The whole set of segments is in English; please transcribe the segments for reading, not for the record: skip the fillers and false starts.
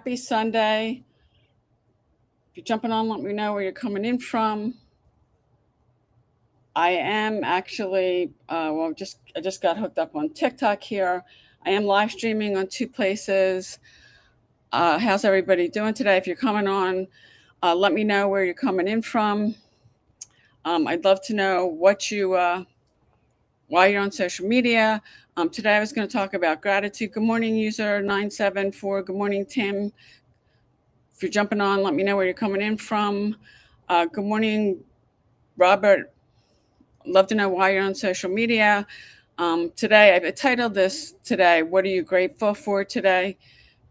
Happy Sunday. If you're jumping on, let me know where you're coming in from. I am actually, I just got hooked up on TikTok here. I am live streaming on two places. How's everybody doing today? If you're coming on, let me know where you're coming in from. I'd love to know why you're on social media. Today I was going to talk about gratitude. Good morning, user 974. Good morning, Tim. If you're jumping on, let me know where you're coming in from. Good morning, Robert. Love to know why you're on social media. Today, I've titled this today, What Are You Grateful For Today?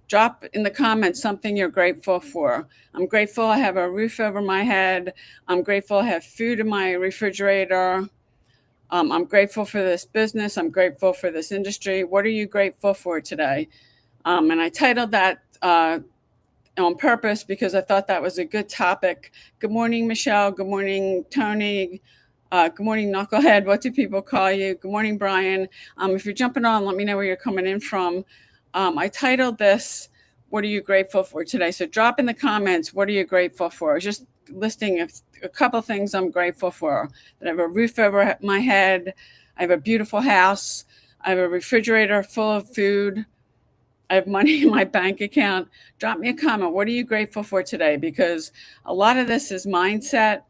Drop in the comments something you're grateful for. I'm grateful I have a roof over my head. I'm grateful I have food in my refrigerator. I'm grateful for this business. I'm grateful for this industry. What are you grateful for today? And I titled that on purpose because I thought that was a good topic. Good morning, Michelle. Good morning, Tony. Good morning, Knucklehead. What do people call you? Good morning, Brian. If you're jumping on, let me know where you're coming in from. I titled this, What Are You Grateful For Today? So drop in the comments, what are you grateful for? I was just listing a couple things I'm grateful for. That I have a roof over my head. I have a beautiful house. I have a refrigerator full of food. I have money in my bank account. Drop me a comment. What are you grateful for today? Because a lot of this is mindset.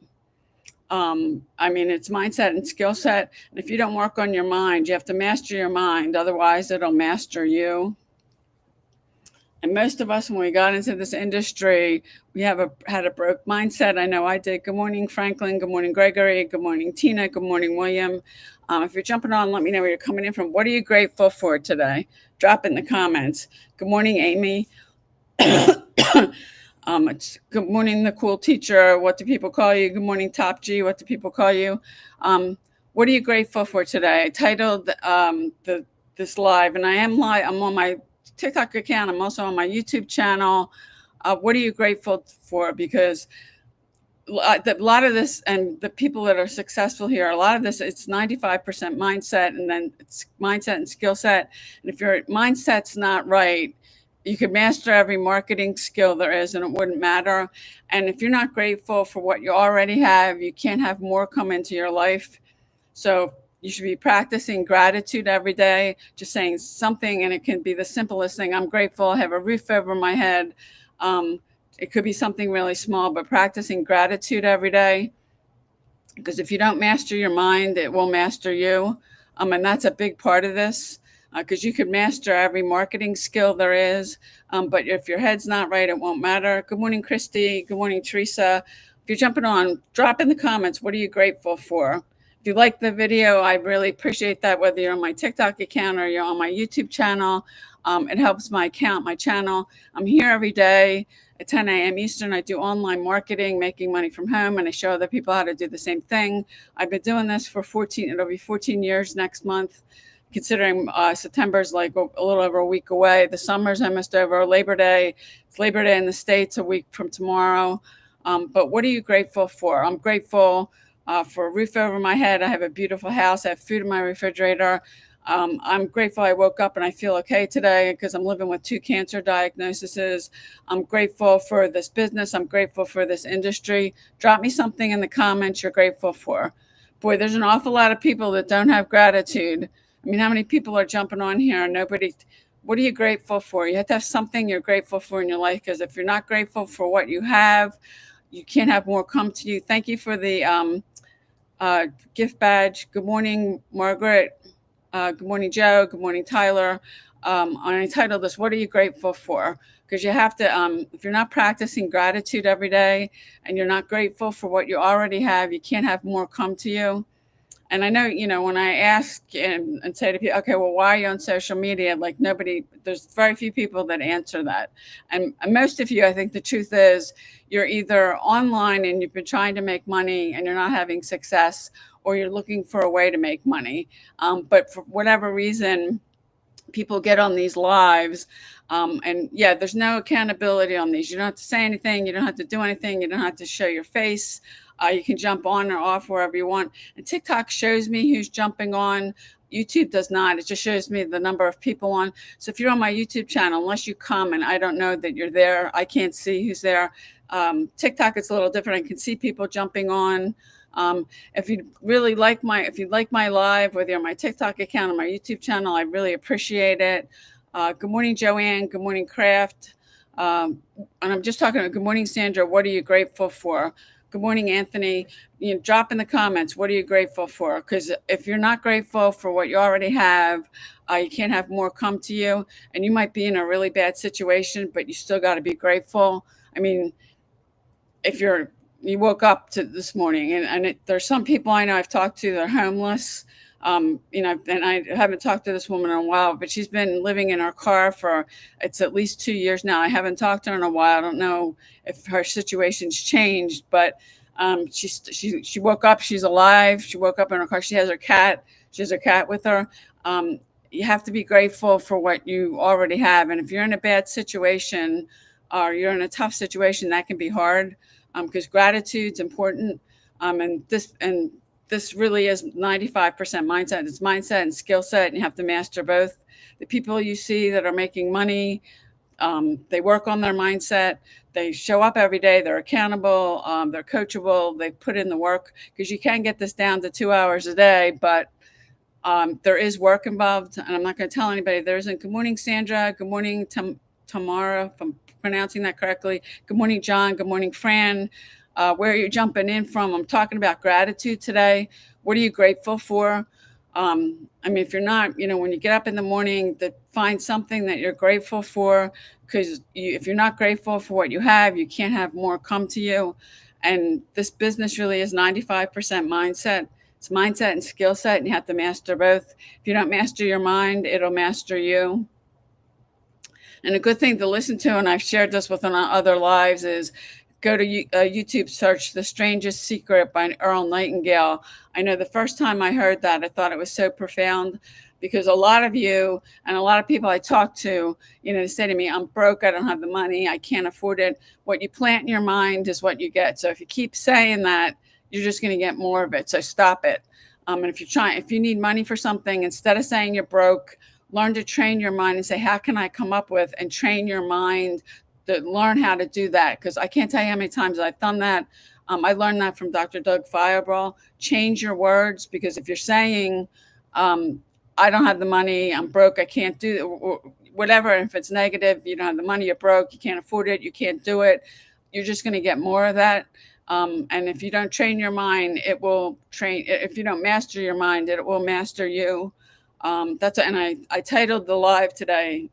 It's mindset and skill set. And if you don't work on your mind, you have to master your mind. Otherwise, it'll master you. And most of us, when we got into this industry, we had a broke mindset. I know I did. Good morning, Franklin. Good morning, Gregory. Good morning, Tina. Good morning, William. If you're jumping on, let me know where you're coming in from. What are you grateful for today? Drop in the comments. Good morning, Amy. It's good morning, the cool teacher. What do people call you? Good morning, Top G. What do people call you? What are you grateful for today? I titled this live, and I am live. I'm on my TikTok account. I'm also on my YouTube channel. What are you grateful for? Because a lot of this, and the people that are successful here, a lot of this, it's 95% mindset, and then it's mindset and skill set. And if your mindset's not right, you could master every marketing skill there is and it wouldn't matter. And if you're not grateful for what you already have, you can't have more come into your life. So you should be practicing gratitude every day, just saying something, and it can be the simplest thing. I'm grateful I have a roof over my head. It could be something really small, but practicing gratitude every day. Because if you don't master your mind, it will master you. And that's a big part of this. Because you could master every marketing skill there is. But if your head's not right, it won't matter. Good morning, Christy. Good morning, Teresa. If you're jumping on, drop in the comments, what are you grateful for? If you like the video, I really appreciate that, whether you're on my TikTok account or you're on my YouTube channel. It helps my channel. I'm here every day at 10 a.m. Eastern. I do online marketing, making money from home, and I show other people how to do the same thing. I've been doing this for it'll be 14 years next month, considering September's like a little over a week away. The summer's almost over. Labor Day, it's Labor Day in the States a week from tomorrow. But what are you grateful for? I'm grateful for a roof over my head. I have a beautiful house. I have food in my refrigerator. I'm grateful I woke up and I feel okay today because I'm living with 2 cancer diagnoses. I'm grateful for this business. I'm grateful for this industry. Drop me something in the comments you're grateful for. Boy, there's an awful lot of people that don't have gratitude. I mean, how many people are jumping on here? What are you grateful for? You have to have something you're grateful for in your life, because if you're not grateful for what you have, you can't have more come to you. Thank you for the gift badge. Good morning, Margaret. Good morning, Joe. Good morning, Tyler. I titled this, What Are You Grateful For? Because you have to, if you're not practicing gratitude every day and you're not grateful for what you already have, you can't have more come to you. And I know, when I ask and say to people, okay, well, why are you on social media? Like there's very few people that answer that. And most of you, I think the truth is you're either online and you've been trying to make money and you're not having success, or you're looking for a way to make money. But for whatever reason, people get on these lives. And yeah, there's no accountability on these. You don't have to say anything. You don't have to do anything. You don't have to show your face. You can jump on or off wherever you want. And TikTok shows me who's jumping on. YouTube does not. It just shows me the number of people on. So if you're on my YouTube channel, unless you comment, I don't know that you're there. I can't see who's there. TikTok, it's a little different. I can see people jumping on. If you really like if you like my live, whether you're on my TikTok account or my YouTube channel, I really appreciate it. Good morning, Joanne. Good morning, Kraft. And I'm just talking about good morning, Sandra. What are you grateful for? Good morning, Anthony. Drop in the comments. What are you grateful for? Because if you're not grateful for what you already have, you can't have more come to you. And you might be in a really bad situation, but you still got to be grateful. I mean, if you woke up to this morning, and there's some people I know I've talked to, they're homeless. And I haven't talked to this woman in a while, but she's been living in her car for, it's at least 2 years now. I haven't talked to her in a while. I don't know if her situation's changed, but she woke up, she's alive. She woke up in her car. She has her cat. She has her cat with her. You have to be grateful for what you already have. And if you're in a bad situation or you're in a tough situation, that can be hard, because gratitude's important. And this really is 95% mindset. It's mindset and skill set, and you have to master both. The people you see that are making money, they work on their mindset. They show up every day. They're accountable. They're coachable. They put in the work, because you can get this down to 2 hours a day, but there is work involved. And I'm not going to tell anybody there isn't. Good morning, Sandra. Good morning, Tamara, if I'm pronouncing that correctly. Good morning, John. Good morning, Fran. Where are you jumping in from? I'm talking about gratitude today. What are you grateful for? I mean, if you're not, when you get up in the morning, find something that you're grateful for, because if you're not grateful for what you have, you can't have more come to you. And this business really is 95% mindset. It's mindset and skill set, and you have to master both. If you don't master your mind, it'll master you. And a good thing to listen to, and I've shared this with on other lives, is go to YouTube, search The Strangest Secret by Earl Nightingale. I know the first time I heard that, I thought it was so profound, because a lot of you and a lot of people I talk to, they say to me, I'm broke, I don't have the money, I can't afford it. What you plant in your mind is what you get. So if you keep saying that, you're just going to get more of it. So stop it. And if you need money for something, instead of saying you're broke, learn to train your mind and say, how can I come up with, and train your mind to learn how to do that. Because I can't tell you how many times I've done that. I learned that from Dr. Doug Firebrawl. Change your words, because if you're saying, I don't have the money, I'm broke, I can't do it, or whatever, if it's negative, you don't have the money, you're broke, you can't afford it, you can't do it, you're just going to get more of that. And if you don't train your mind, it will train. If you don't master your mind, it will master you. And I titled the live today,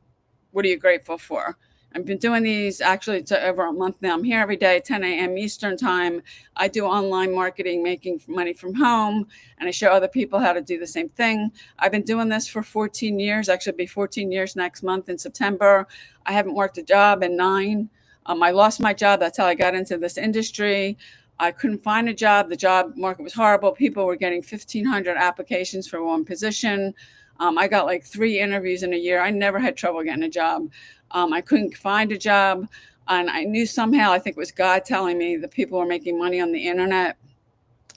what are you grateful for? I've been doing these actually over a month now. I'm here every day, 10 a.m. Eastern time. I do online marketing, making money from home, and I show other people how to do the same thing. I've been doing this for 14 years, actually it'll be 14 years next month in September. I haven't worked a job in 9. I lost my job. That's how I got into this industry. I couldn't find a job. The job market was horrible. People were getting 1,500 applications for one position. I got like 3 interviews in a year. I never had trouble getting a job. I couldn't find a job. And I knew somehow, I think it was God telling me that people were making money on the internet.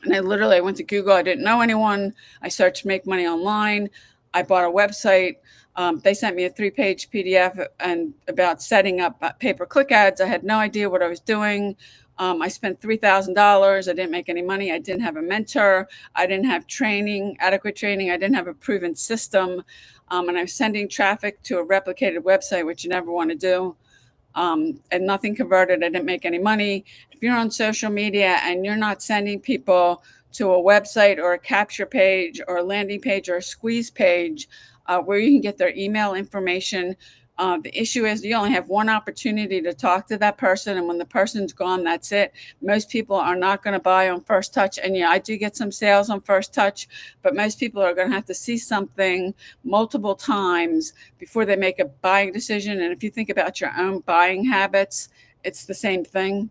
And I went to Google. I didn't know anyone. I searched make money online. I bought a website. They sent me a 3-page PDF and about setting up pay-per-click ads. I had no idea what I was doing. I spent $3,000. I didn't make any money. I didn't have a mentor. I didn't have adequate training. I didn't have a proven system. And I was sending traffic to a replicated website, which you never want to do. And nothing converted. I didn't make any money. If you're on social media and you're not sending people to a website or a capture page or a landing page or a squeeze page where you can get their email information, the issue is you only have one opportunity to talk to that person. And when the person's gone, that's it. Most people are not going to buy on first touch. And yeah, I do get some sales on first touch, but most people are going to have to see something multiple times before they make a buying decision. And if you think about your own buying habits, it's the same thing.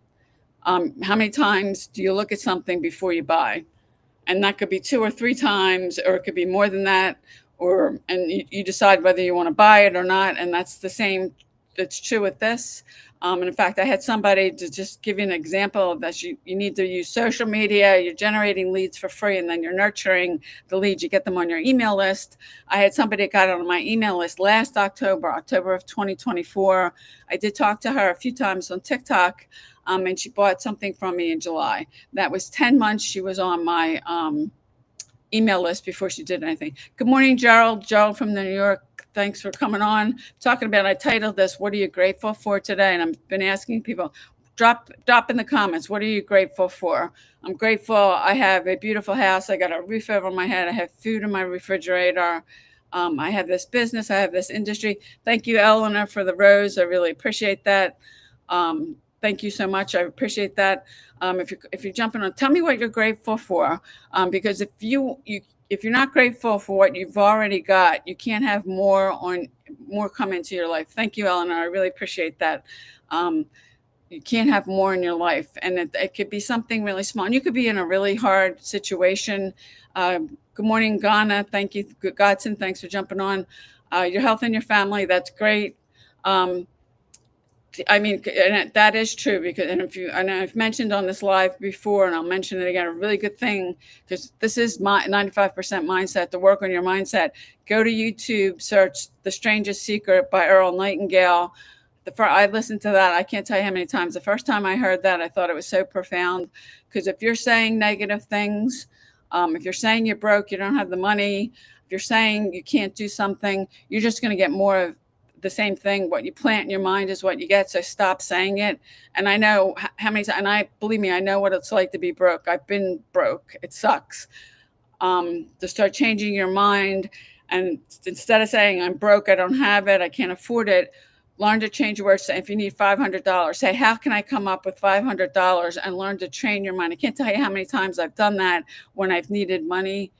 How many times do you look at something before you buy? And that could be 2 or 3 times, or it could be more than that. And you decide whether you want to buy it or not. And that's the same. It's true with this. And in fact, I had somebody, to just give you an example, that you need to use social media. You're generating leads for free, and then you're nurturing the leads. You get them on your email list. I had somebody that got on my email list last October of 2024. I did talk to her a few times on TikTok, and she bought something from me in July. That was 10 months she was on my email list before she did anything. Good morning, Gerald. Gerald from New York. Thanks for coming on. Talking about, I titled this, "What are you grateful for today?" And I've been asking people, drop in the comments, what are you grateful for? I'm grateful I have a beautiful house. I got a roof over my head. I have food in my refrigerator. I have this business. I have this industry. Thank you, Eleanor, for the rose. I really appreciate that. Thank you so much. I appreciate that. If you're jumping on, tell me what you're grateful for, because if you're not grateful for what you've already got, you can't have more come into your life. Thank you, Eleanor. I really appreciate that. You can't have more in your life, and it could be something really small. And you could be in a really hard situation. Good morning, Ghana. Thank you, Godson. Thanks for jumping on. Your health and your family. That's great. I mean, and that is true, because, and I've mentioned on this live before, and I'll mention it again, a really good thing, because this is my 95% mindset, to work on your mindset. Go to YouTube, search The Strangest Secret by Earl Nightingale. I listened to that. I can't tell you how many times. The first time I heard that, I thought it was so profound, because if you're saying negative things, if you're saying you're broke, you don't have the money, if you're saying you can't do something, you're just going to get more of the same thing. What you plant in your mind is what you get. So stop saying it. And I know how many times, and believe me, I know what it's like to be broke. I've been broke. It sucks. To start changing your mind, and instead of saying I'm broke, I don't have it, I can't afford it, learn to change your words. Say, if you need $500, say, how can I come up with $500? And learn to train your mind. I can't tell you how many times I've done that when I've needed money,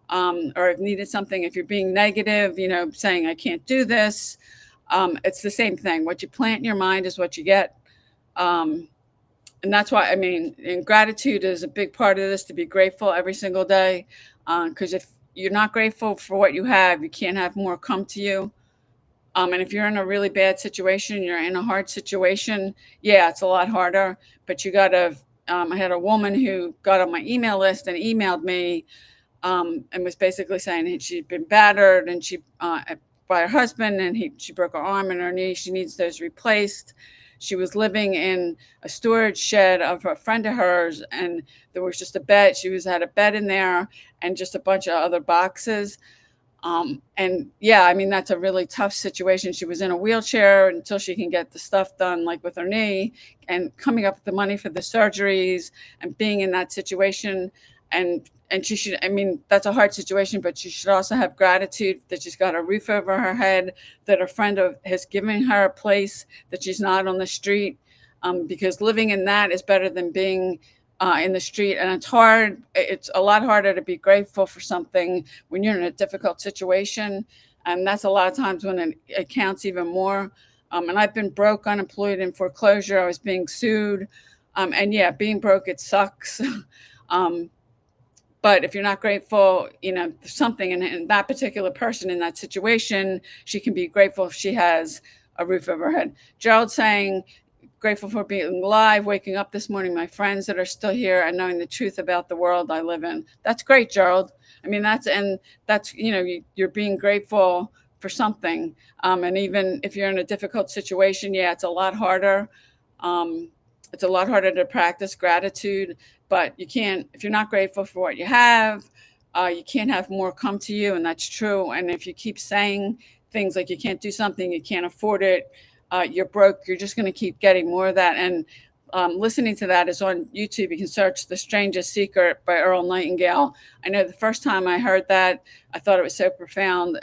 or I've needed something. If you're being negative, saying I can't do this, it's the same thing. What you plant in your mind is what you get. And that's why, and gratitude is a big part of this, to be grateful every single day. Because if you're not grateful for what you have, you can't have more come to you. And if you're in a really bad situation, you're in a hard situation, yeah, it's a lot harder. But you got to, I had a woman who got on my email list and emailed me, and was basically saying she'd been battered, and by her husband, and she broke her arm and her knee. She needs those replaced. She was living in a storage shed of a friend of hers, and there was just a bed. Had a bed in there and just a bunch of other boxes. And yeah, that's a really tough situation. She was in a wheelchair until she can get the stuff done, like with her knee, and coming up with the money for the surgeries, and being in that situation. And she should, that's a hard situation, but she should also have gratitude that she's got a roof over her head, that her friend has given her a place, that she's not on the street, because living in that is better than being in the street. And it's hard. It's a lot harder to be grateful for something when you're in a difficult situation. And that's a lot of times when it counts even more. And I've been broke, unemployed, in foreclosure. I was being sued. And yeah, being broke, it sucks. But if you're not grateful, something, and that particular person in that situation, she can be grateful if she has a roof over her head. Gerald saying, grateful for being alive, waking up this morning, my friends that are still here, and knowing the truth about the world I live in. That's great, Gerald. That's you're being grateful for something. And even if you're in a difficult situation, yeah, it's a lot harder. It's a lot harder to practice gratitude, but you can't, if you're not grateful for what you have, you can't have more come to you. And that's true. And if you keep saying things like you can't do something, you can't afford it, you're broke, you're just going to keep getting more of that. And listening to that is on YouTube. You can search The Strangest Secret by Earl Nightingale. I know the first time I heard that, I thought it was so profound.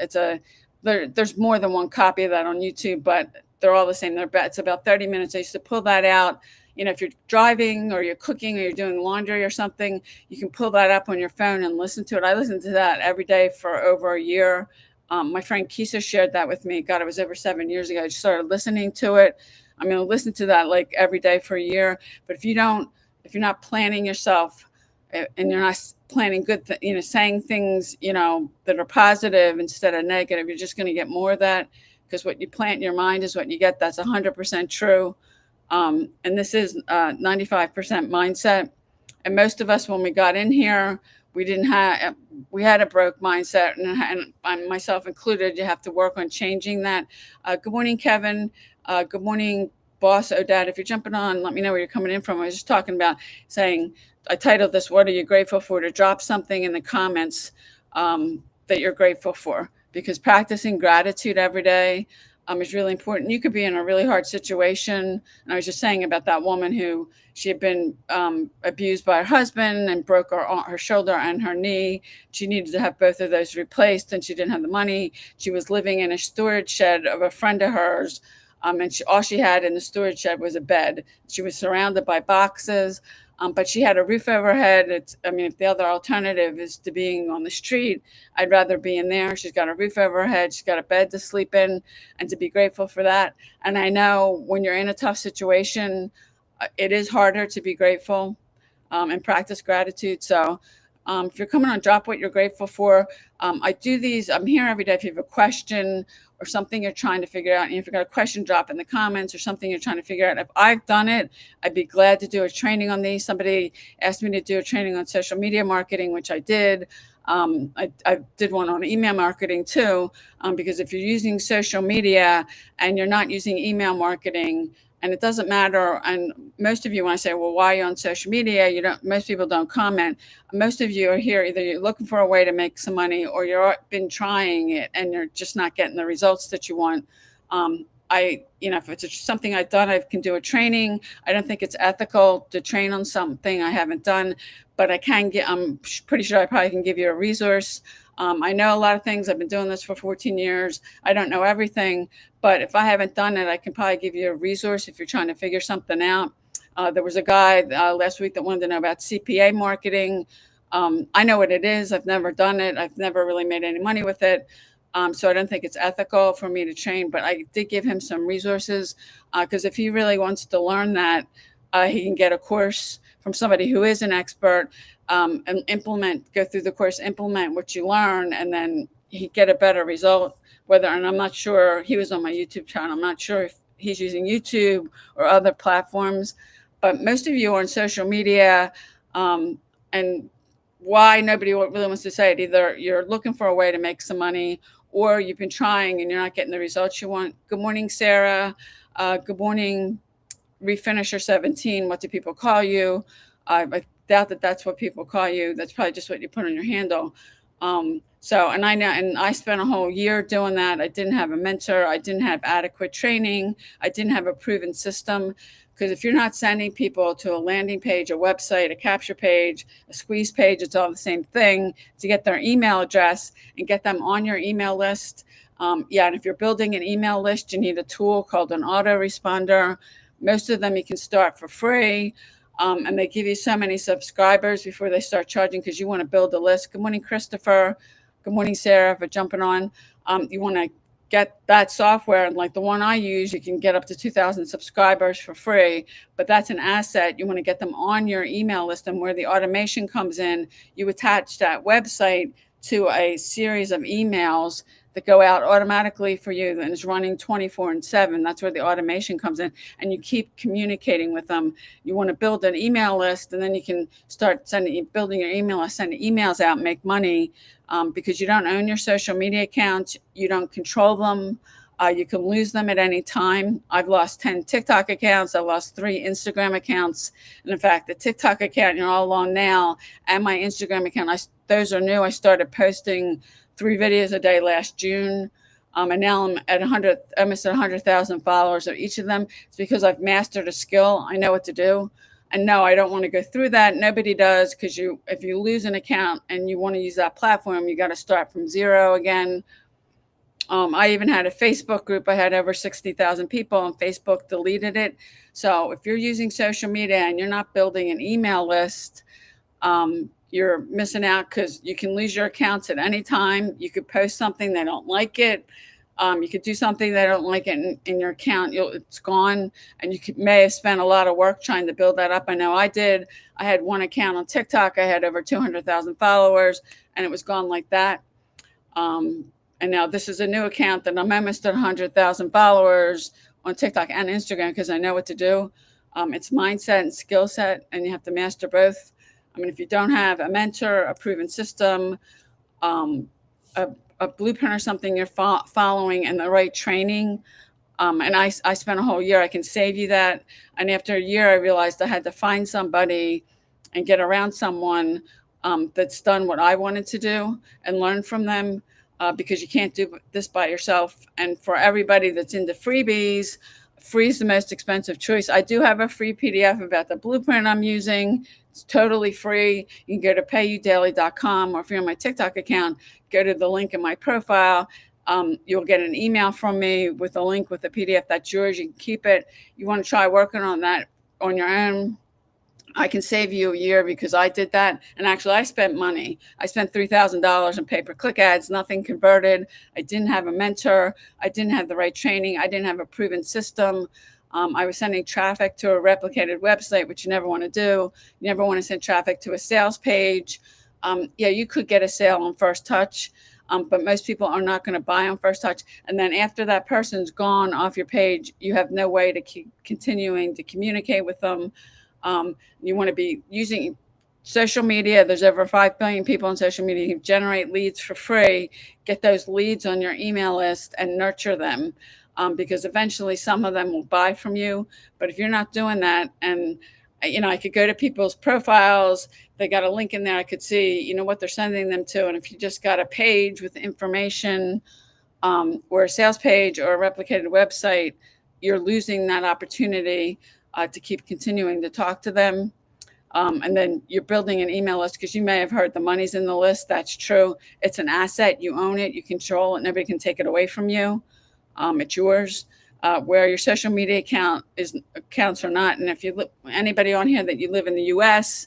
There's more than one copy of that on YouTube, but they're all the same. It's about 30 minutes. I used to pull that out. If you're driving or you're cooking or you're doing laundry or something, you can pull that up on your phone and listen to it. I listen to that every day for over a year. My friend Kisa shared that with me. God, it was over 7 years ago. I just started listening to it. I'm going to listen to that like every day for a year. But if you're not planning yourself, and you're not planning good, saying things, that are positive instead of negative, you're just going to get more of that, because what you plant in your mind is what you get. That's 100% true. And this is 95% mindset. And most of us, when we got in here, we didn't have, we had a broke mindset, and myself included. You have to work on changing that. Good morning, Kevin. Good morning, boss Odette. If you're jumping on, let me know where you're coming in from. I was just talking about saying, I titled this, What Are You Grateful For? To drop something in the comments that you're grateful for, because practicing gratitude every day is really important. You could be in a really hard situation. And I was just saying about that woman who she had been abused by her husband and broke her shoulder and her knee. She needed to have both of those replaced, and she didn't have the money. She was living in a storage shed of a friend of hers. And all she had in the storage shed was a bed. She was surrounded by boxes, but she had a roof over her head. I mean, if the other alternative is to being on the street, I'd rather be in there. She's got a roof over her head. She's got a bed to sleep in, and to be grateful for that. And I know when you're in a tough situation, it is harder to be grateful and practice gratitude. So if you're coming on, drop what you're grateful for. I do these. I'm here every day. If you have a question or something you're trying to figure out, and if you've got a question, drop in the comments, or something you're trying to figure out. If I've done it, I'd be glad to do a training on these. Somebody asked me to do a training on social media marketing, which I did. I did one on email marketing too, because if you're using social media and you're not using email marketing, and it doesn't matter. And most of you, when I say, well, why are you on social media? Most people don't comment. Most of you are here, either you're looking for a way to make some money, or you've been trying it and you're just not getting the results that you want. If it's something I've done, I can do a training. I don't think it's ethical to train on something I haven't done, but I'm pretty sure I probably can give you a resource. I know a lot of things. I've been doing this for 14 years. I don't know everything, but if I haven't done it, I can probably give you a resource if you're trying to figure something out. There was a guy last week that wanted to know about CPA marketing. I know what it is. I've never done it. I've never really made any money with it. So I don't think it's ethical for me to train, but I did give him some resources, because if he really wants to learn that, he can get a course from somebody who is an expert, and go through the course, implement what you learn, and then he get a better result. And I'm not sure, he was on my YouTube channel. I'm not sure if he's using YouTube or other platforms, but most of you are on social media, and why nobody really wants to say it. Either you're looking for a way to make some money, or you've been trying and you're not getting the results you want. Good morning, Sarah. Good morning, Refinisher 17. What do people call you? I doubt that that's what people call you. That's probably just what you put on your handle. And I know, and I spent a whole year doing that. I didn't have a mentor. I didn't have adequate training. I didn't have a proven system. Because if you're not sending people to a landing page, a website, a capture page, a squeeze page, it's all the same thing, to get their email address and get them on your email list. And if you're building an email list, you need a tool called an autoresponder. Most of them you can start for free. And they give you so many subscribers before they start charging, because you want to build a list. Good morning, Christopher. Good morning, Sarah, for jumping on. You want to get that software, and like the one I use, you can get up to 2,000 subscribers for free, but that's an asset. You want to get them on your email list, and where the automation comes in, you attach that website to a series of emails that go out automatically for you, and is running 24/7. That's where the automation comes in, and you keep communicating with them. You want to build an email list, and then you can start building your email list, sending emails out, make money, because you don't own your social media accounts. You don't control them. You can lose them at any time. I've lost 10 TikTok accounts. I've lost 3 Instagram accounts. And in fact, the TikTok account you're all on now, and my Instagram account, those are new. I started posting 3 videos a day last June. And now I'm at almost 100,000 followers of each of them. It's because I've mastered a skill. I know what to do. And no, I don't want to go through that. Nobody does, because if you lose an account and you want to use that platform, you got to start from zero again. I even had a Facebook group. I had over 60,000 people, and Facebook deleted it. So if you're using social media and you're not building an email list, you're missing out, because you can lose your accounts at any time. You could post something, they don't like it. You could do something they don't like it in your account. It's gone, and may have spent a lot of work trying to build that up. I know I did. I had one account on TikTok. I had over 200,000 followers, and it was gone like that. And now this is a new account that I'm almost at 100,000 followers. on TikTok and Instagram because I know what to do. It's mindset and skill set, and you have to master both. I mean, if you don't have a mentor, a proven system, um, a, a blueprint or something you're following, and the right training, and I spent a whole year. I can save you that. And after a year, I realized I had to find somebody and get around someone that's done what I wanted to do and learn from them, because you can't do this by yourself. And for everybody that's into freebies, free is the most expensive choice. I do have a free PDF about the blueprint I'm using. It's totally free. You can go to payudaily.com, or if you're on my TikTok account, go to the link in my profile. You'll get an email from me with a link with the PDF. That's yours. You can keep it. You want to try working on that on your own, I can save you a year because I did that. And actually, I spent money. I spent $3,000 in pay-per-click ads, nothing converted. I didn't have a mentor. I didn't have the right training. I didn't have a proven system. I was sending traffic to a replicated website, which you never want to do. You never want to send traffic to a sales page. Yeah, you could get a sale on first touch, but most people are not going to buy on first touch. And then after that person's gone off your page, you have no way to keep continuing to communicate with them. You want to be using social media. There's over 5 billion people on social media. You can generate leads for free. Get those leads on your email list and nurture them, because eventually some of them will buy from you. But if you're not doing that, and I could go to people's profiles, they got a link in there, I could see what they're sending them to. And if you just got a page with information, or a sales page or a replicated website, you're losing that opportunity to keep continuing to talk to them. And then you're building an email list, because you may have heard the money's in the list. That's true. It's an asset. You own it. You control it. Nobody can take it away from you. It's yours. Where your social media accounts or not. And if anybody on here that you live in the U.S.,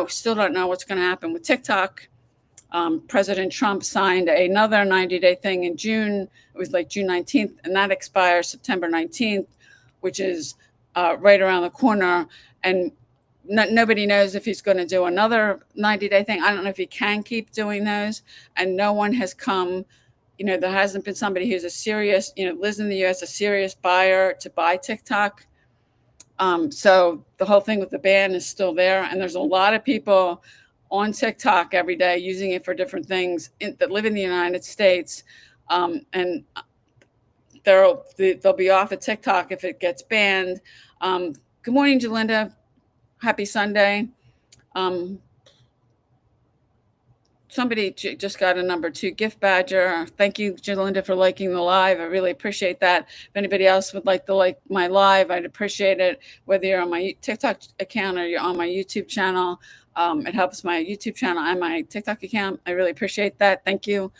still don't know what's going to happen with TikTok. President Trump signed another 90-day thing in June. It was like June 19th, and that expires September 19th, which is right around the corner. And nobody knows if he's going to do another 90-day thing. I don't know if he can keep doing those. And no one has come, there hasn't been somebody who's a serious, lives in the U.S., a serious buyer to buy TikTok. So the whole thing with the ban is still there. And there's a lot of people on TikTok every day using it for different things that live in the United States. And they'll be off of TikTok if it gets banned. Good morning, Jalinda. Happy Sunday. Somebody just got a number 2 gift badger. Thank you, Jalinda, for liking the live. I really appreciate that. If anybody else would like to like my live, I'd appreciate it. Whether you're on my TikTok account or you're on my YouTube channel, it helps my YouTube channel and my TikTok account. I really appreciate that. Thank you.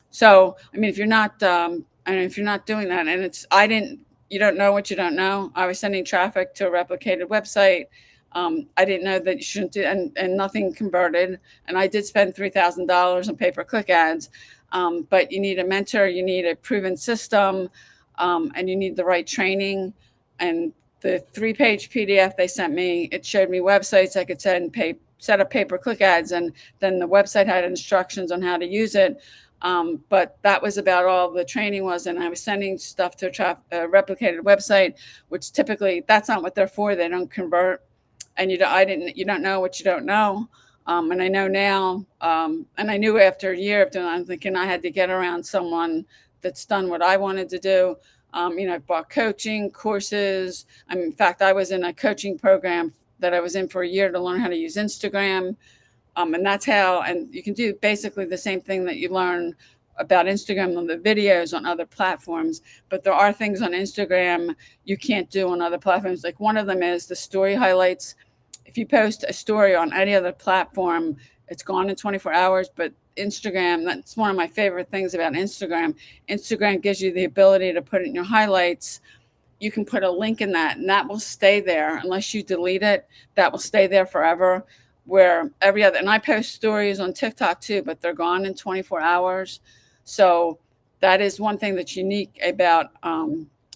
So, I mean, if you're not doing that, and you don't know what you don't know. I was sending traffic to a replicated website. I didn't know that you shouldn't do, and nothing converted. And I did spend $3,000 on pay-per-click ads. But you need a mentor, you need a proven system, and you need the right training. And the 3-page PDF they sent me, it showed me websites I could set up pay-per-click ads, and then the website had instructions on how to use it. But that was about all the training was. And I was sending stuff to a replicated website, which typically that's not what they're for. They don't convert. And you don't know what you don't know. And I know now, and I knew after a year of doing it, I'm thinking I had to get around someone that's done what I wanted to do. I bought coaching courses. In fact, I was in a coaching program that I was in for a year to learn how to use Instagram. And that's how, and you can do basically the same thing that you learn about Instagram on the videos on other platforms. But there are things on Instagram you can't do on other platforms. Like one of them is the story highlights. If you post a story on any other platform, it's gone in 24 hours. But Instagram, that's one of my favorite things about Instagram. Instagram gives you the ability to put it in your highlights. You can put a link in that, and that will stay there unless you delete it. That will stay there forever. Where and I post stories on TikTok too, but they're gone in 24 hours. So that is one thing that's unique about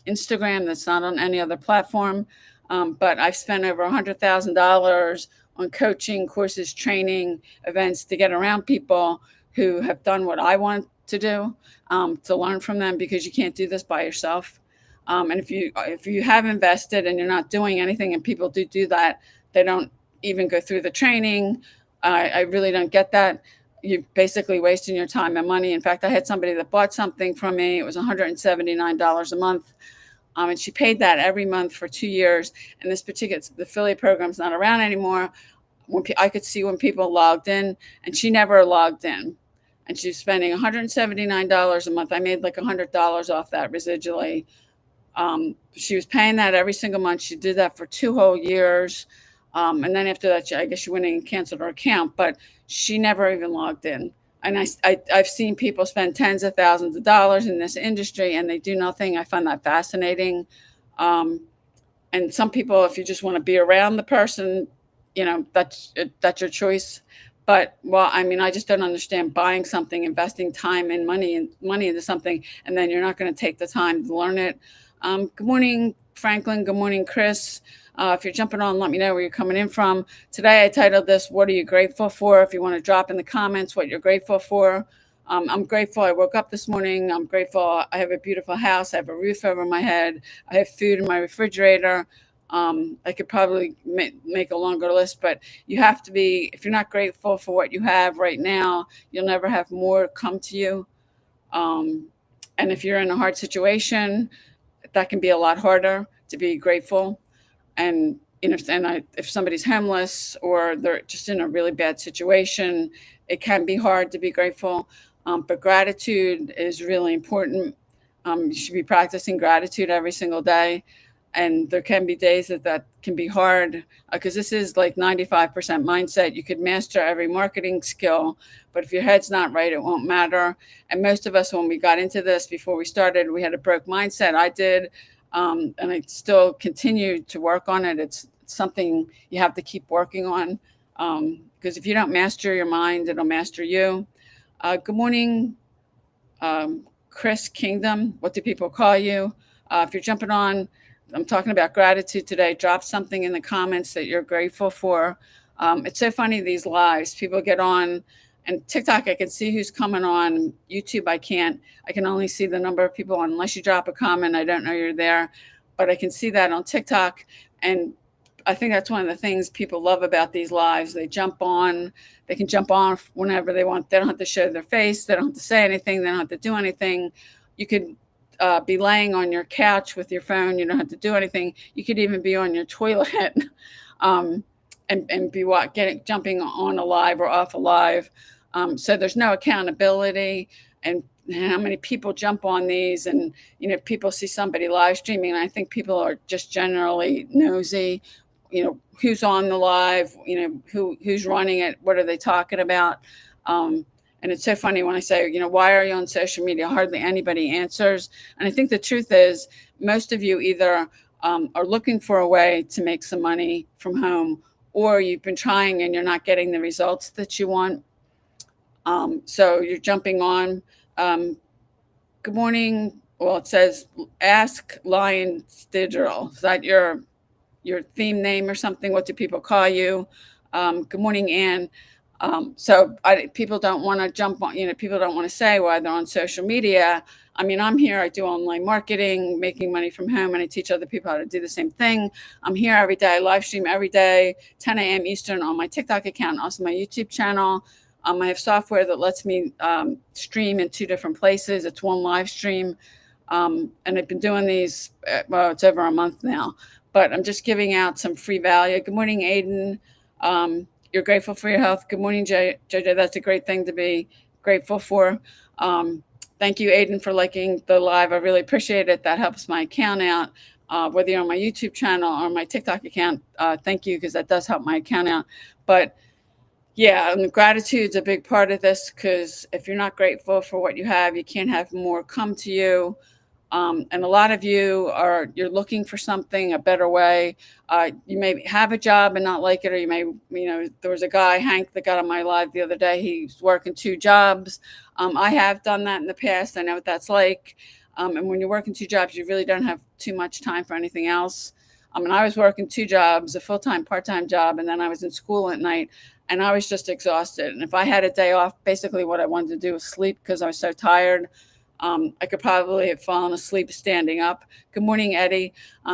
Instagram that's not on any other platform. But I've spent over $100,000 on coaching, courses, training, events to get around people who have done what I want to do, to learn from them, because you can't do this by yourself. And if you have invested and you're not doing anything, and people do that, they don't even go through the training. I really don't get that. You're basically wasting your time and money. In fact, I had somebody that bought something from me. It was $179 a month. And she paid that every month for 2 years. And this particular, the affiliate program's not around anymore. I could see when people logged in, and she never logged in. And she's spending $179 a month. I made like $100 off that residually. She was paying that every single month. She did that for 2 whole years. And then after that, I guess she went in and canceled her account, but she never even logged in. And I've seen people spend tens of thousands of dollars in this industry and they do nothing. I find that fascinating. Um, and some people, if you just want to be around the person, that's your choice. But well, I mean, I just don't understand buying something, investing time and money into something, and then you're not going to take the time to learn it. Good morning, Franklin. Good morning, Chris. If you're jumping on, let me know where you're coming in from. Today, I titled this, "What are you grateful for?" If you want to drop in the comments what you're grateful for. I'm grateful I woke up this morning. I'm grateful I have a beautiful house. I have a roof over my head. I have food in my refrigerator. I could probably make a longer list, but you have to be, if you're not grateful for what you have right now, you'll never have more come to you. And if you're in a hard situation, that can be a lot harder to be grateful. And if somebody's homeless or they're just in a really bad situation, it can be hard to be grateful. But gratitude is really important. You should be practicing gratitude every single day. And there can be days that can be hard, because this is like 95% mindset. You could master every marketing skill, but if your head's not right, it won't matter. And most of us, when we got into this, before we started, we had a broke mindset. I did. And I still continue to work on it. It's something you have to keep working on, because if you don't master your mind, it'll master you. Good morning, Chris Kingdom. What do people call you? If you're jumping on, I'm talking about gratitude today. Drop something in the comments that you're grateful for. It's so funny, these lives. People get on, and TikTok, I can see who's coming on. YouTube, I can't. I can only see the number of people. Unless you drop a comment, I don't know you're there. But I can see that on TikTok. And I think that's one of the things people love about these lives. They jump on. They can jump on whenever they want. They don't have to show their face. They don't have to say anything. They don't have to do anything. You could be laying on your couch with your phone. You don't have to do anything. You could even be on your toilet and be jumping on a live or off a live. So there's no accountability. And how many people jump on these, and people see somebody live streaming, and I think people are just generally nosy. Who's on the live, who's running it, what are they talking about. And it's so funny when I say, why are you on social media? Hardly anybody answers. And I think the truth is, most of you either are looking for a way to make some money from home, or you've been trying and you're not getting the results that you want. So you're jumping on. Good morning. Well, it says Ask Lions Digital. Is that your theme name or something? What do people call you? Good morning, Ann. So people don't want to jump on, people don't want to say why they're on social media. I mean, I'm here, I do online marketing, making money from home, and I teach other people how to do the same thing. I'm here every day, I live stream every day, 10 a.m. Eastern on my TikTok account, also my YouTube channel. I have software that lets me stream in 2 different places. It's one live stream. And I've been doing these, well, it's over a month now, but I'm just giving out some free value. Good morning, Aiden. You're grateful for your health. Good morning, JJ. That's a great thing to be grateful for. Thank you, Aiden, for liking the live. I really appreciate it. That helps my account out. Whether you're on my YouTube channel or my TikTok account, thank you, because that does help my account out. But yeah, and gratitude's a big part of this, because if you're not grateful for what you have, you can't have more come to you. And a lot of you're looking for something, a better way. You may have a job and not like it, or you may, there was a guy, Hank, that got on my live the other day. He's working 2 jobs. I have done that in the past. I know what that's like. And when you're working 2 jobs, you really don't have too much time for anything else. And I was working 2 jobs, a full-time, part-time job, and then I was in school at night, and I was just exhausted. And if I had a day off, basically what I wanted to do was sleep, because I was so tired. I could probably have fallen asleep standing up. Good morning, Eddie.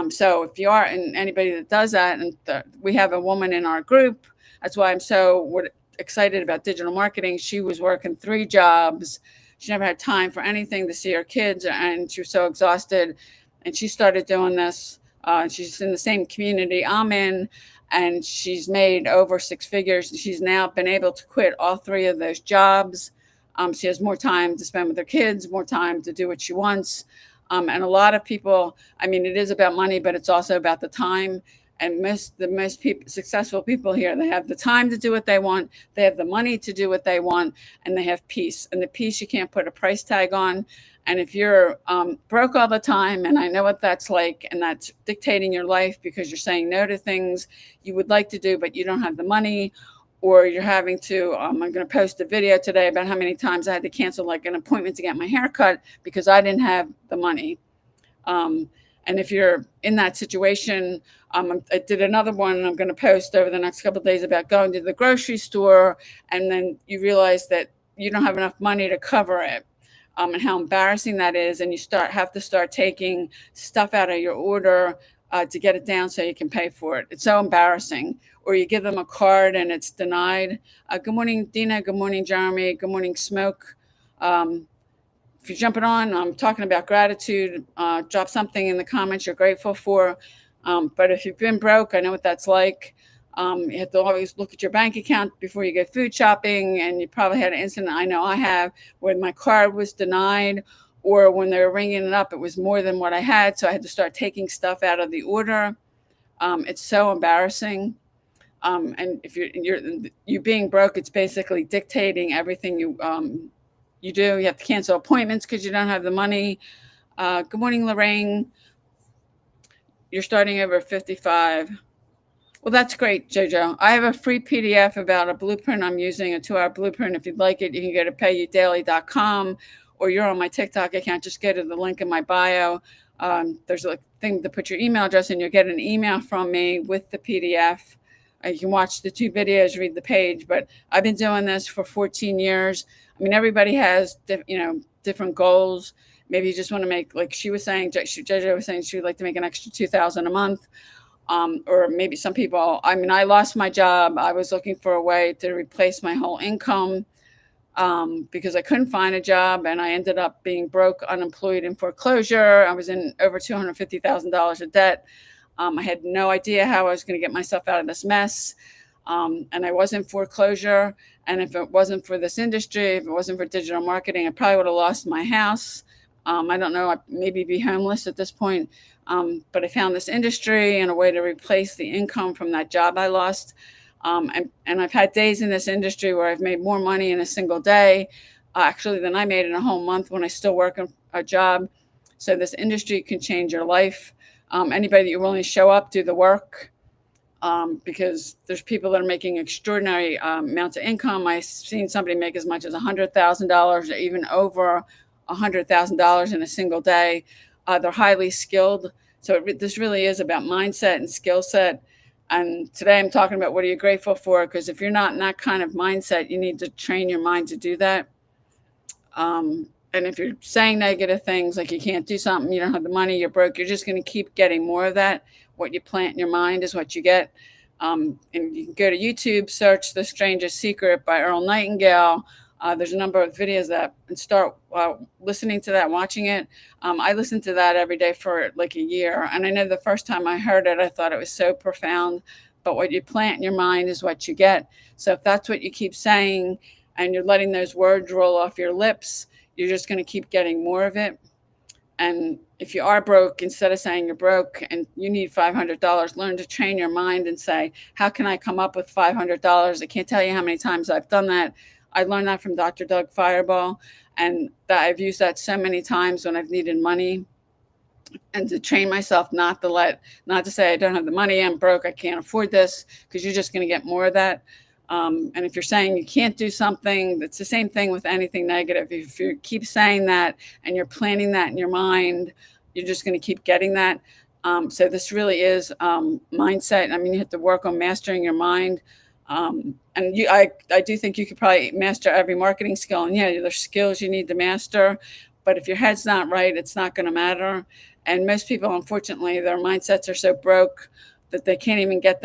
So if you are, and anybody that does that, and we have a woman in our group, that's why I'm so excited about digital marketing. She was working 3 jobs. She never had time for anything to see her kids, and she was so exhausted. And she started doing this. She's in the same community I'm in, and she's made over 6 figures. She's now been able to quit all 3 of those jobs. She has more time to spend with her kids, more time to do what she wants. And a lot of people, I mean, it is about money, but it's also about the time. And the most successful people here, they have the time to do what they want, they have the money to do what they want, and they have peace. And the peace you can't put a price tag on. And if you're broke all the time, and I know what that's like, and that's dictating your life because you're saying no to things you would like to do, but you don't have the money, or you're having to, I'm going to post a video today about how many times I had to cancel like an appointment to get my hair cut because I didn't have the money. And if you're in that situation, I did another one I'm going to post over the next couple of days about going to the grocery store, and then you realize that you don't have enough money to cover it, and how embarrassing that is. And you have to start taking stuff out of your order to get it down so you can pay for it. It's so embarrassing. Or you give them a card and it's denied. Good morning, Dina. Good morning, Jeremy. Good morning, Smoke. If you're jumping on, I'm talking about gratitude. Drop something in the comments you're grateful for. But if you've been broke, I know what that's like. You have to always look at your bank account before you go food shopping. And you probably had an incident, I know I have, where my card was denied, or when they were ringing it up, it was more than what I had. So I had to start taking stuff out of the order. It's so embarrassing. And if you being broke, it's basically dictating everything you do. You have to cancel appointments because you don't have the money. Good morning, Lorraine. You're starting over 55. Well, that's great, Jojo. I have a free PDF about a blueprint I'm using, a 2-hour blueprint. If you'd like it, you can go to payyoudaily.com, or you're on my TikTok account. Just go to the link in my bio. There's a thing to put your email address in. You'll get an email from me with the PDF. You can watch the 2 videos, read the page. But I've been doing this for 14 years. I mean, everybody has different goals. Maybe you just want to make, like she was saying, Jojo was saying she would like to make an extra $2,000 a month. Or maybe some people, I mean, I lost my job. I was looking for a way to replace my whole income because I couldn't find a job, and I ended up being broke, unemployed, in foreclosure. I was in over $250,000 of debt. I had no idea how I was going to get myself out of this mess. And I was in foreclosure. And if it wasn't for this industry, if it wasn't for digital marketing, I probably would have lost my house. I don't know, I'd maybe be homeless at this point. But I found this industry and a way to replace the income from that job I lost. And I've had days in this industry where I've made more money in a single day, actually, than I made in a whole month when I still work a job. So this industry can change your life. Anybody that you're willing to show up, do the work, because there's people that are making extraordinary amounts of income. I've seen somebody make as much as $100,000 or even over $100,000 in a single day. They're highly skilled. So this really is about mindset and skill set. And today I'm talking about what are you grateful for? Because if you're not in that kind of mindset, you need to train your mind to do that. And if you're saying negative things like you can't do something, you don't have the money, you're broke, you're just going to keep getting more of that. What you plant in your mind is what you get. And you can go to YouTube, search The Strangest Secret by Earl Nightingale. There's a number of videos that, and start listening to that, watching it. I listened to that every day for like a year. And I know the first time I heard it, I thought it was so profound. But what you plant in your mind is what you get. So if that's what you keep saying and you're letting those words roll off your lips, you're just going to keep getting more of it. And if you are broke, instead of saying you're broke and you need $500, learn to train your mind and say, how can I come up with $500? I can't tell you how many times I've done that. I learned that from Dr. Doug Fireball, and that I've used that so many times when I've needed money, and to train myself not to say I don't have the money, I'm broke, I can't afford this, because you're just going to get more of that. And if you're saying you can't do something, that's the same thing with anything negative. If you keep saying that and you're planning that in your mind, you're just going to keep getting that. So this really is mindset. I mean, you have to work on mastering your mind. And I do think you could probably master every marketing skill. And yeah, there's skills you need to master, But if your head's not right, it's not going to matter. And most people, unfortunately, their mindsets are so broke that they can't even get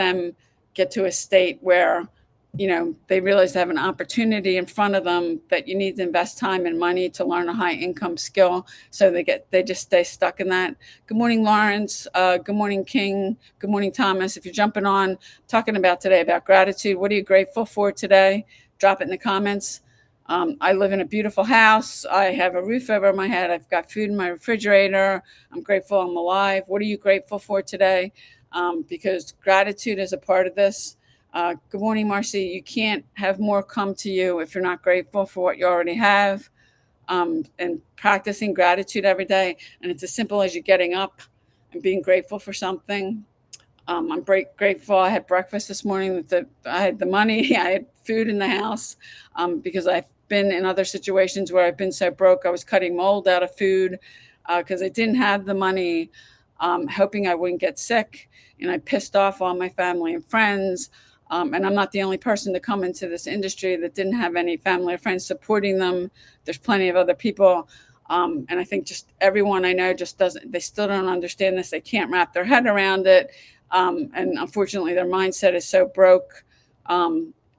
to a state where they realize they have an opportunity in front of them, that you need to invest time and money to learn a high income skill. So they just stay stuck in that. Good morning, Lawrence. Good morning, King. Good morning, Thomas. If you're jumping on, talking about today about gratitude, what are you grateful for today? Drop it in the comments. I live in a beautiful house. I have a roof over my head. I've got food in my refrigerator. I'm grateful I'm alive. What are you grateful for today? Because gratitude is a part of this. Good morning, Marcy. You can't have more come to you if you're not grateful for what you already have. And practicing gratitude every day. And it's as simple as you getting up and being grateful for something. I'm grateful I had breakfast this morning. I had the money, I had food in the house, because I've been in other situations where I've been so broke. I was cutting mold out of food because I didn't have the money, hoping I wouldn't get sick. And I pissed off all my family and friends. And I'm not the only person to come into this industry that didn't have any family or friends supporting them. There's plenty of other people. And I think just everyone I know just they still don't understand this. They can't wrap their head around it. And unfortunately, their mindset is so broke,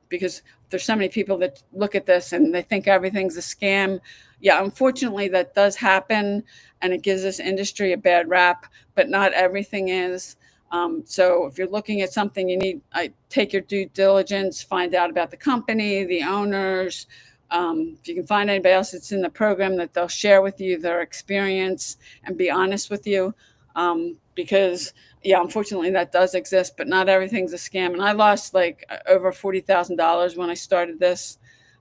because there's so many people that look at this and they think everything's a scam. Yeah, unfortunately, that does happen, and it gives this industry a bad rap, but not everything is. So if you're looking at something, take your due diligence, find out about the company, the owners. If you can find anybody else that's in the program, that they'll share with you their experience and be honest with you. Because yeah, unfortunately that does exist, but not everything's a scam. And I lost like over $40,000 when I started this.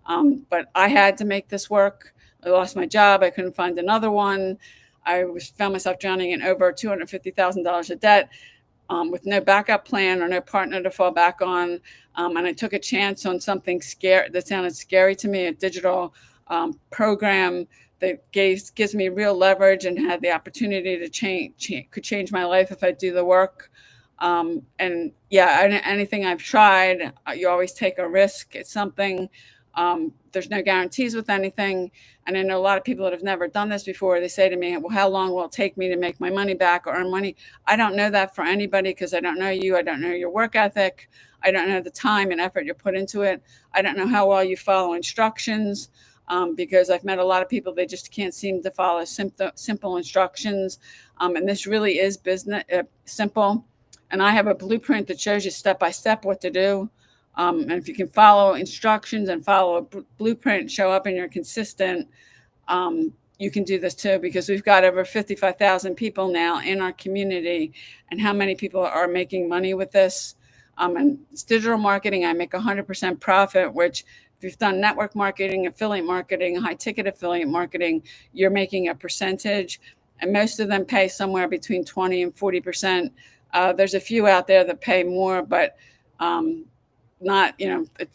But I had to make this work. I lost my job. I couldn't find another one. Found myself drowning in over $250,000 of debt, with no backup plan or no partner to fall back on. And I took a chance on something that sounded scary to me, a digital program that gives me real leverage and had the opportunity to could change my life if I do the work. And yeah, anything I've tried, you always take a risk. It's something, there's no guarantees with anything. And I know a lot of people that have never done this before. They say to me, well, how long will it take me to make my money back or earn money? I don't know that for anybody, because I don't know you. I don't know your work ethic. I don't know the time and effort you put into it. I don't know how well you follow instructions, because I've met a lot of people, they just can't seem to follow simple instructions. And this really is business simple. And I have a blueprint that shows you step by step what to do. And if you can follow instructions and follow a blueprint, show up and you're consistent, you can do this too, because we've got over 55,000 people now in our community. And how many people are making money with this? And it's digital marketing. I make 100% profit, which if you've done network marketing, affiliate marketing, high ticket affiliate marketing, you're making a percentage. And most of them pay somewhere between 20 and 40%. There's a few out there that pay more, but not,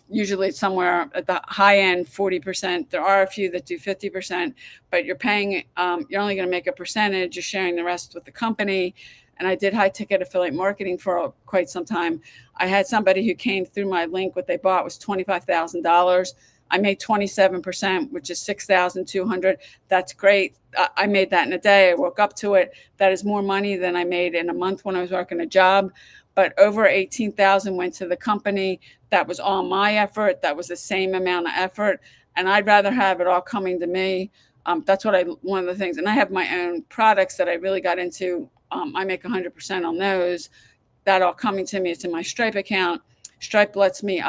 usually it's somewhere at the high end, 40%. There are a few that do 50%, but you're paying, you're only going to make a percentage. You're sharing the rest with the company. And I did high ticket affiliate marketing for quite some time. I had somebody who came through my link. What they bought was $25,000. I made 27%, which is 6,200. That's great. I made that in a day. I woke up to it. That is more money than I made in a month when I was working a job. But over 18,000 went to the company. That was all my effort. That was the same amount of effort. And I'd rather have it all coming to me. That's one of the things. And I have my own products that I really got into. I make 100% on those. That all coming to me. It's in my Stripe account. Stripe lets me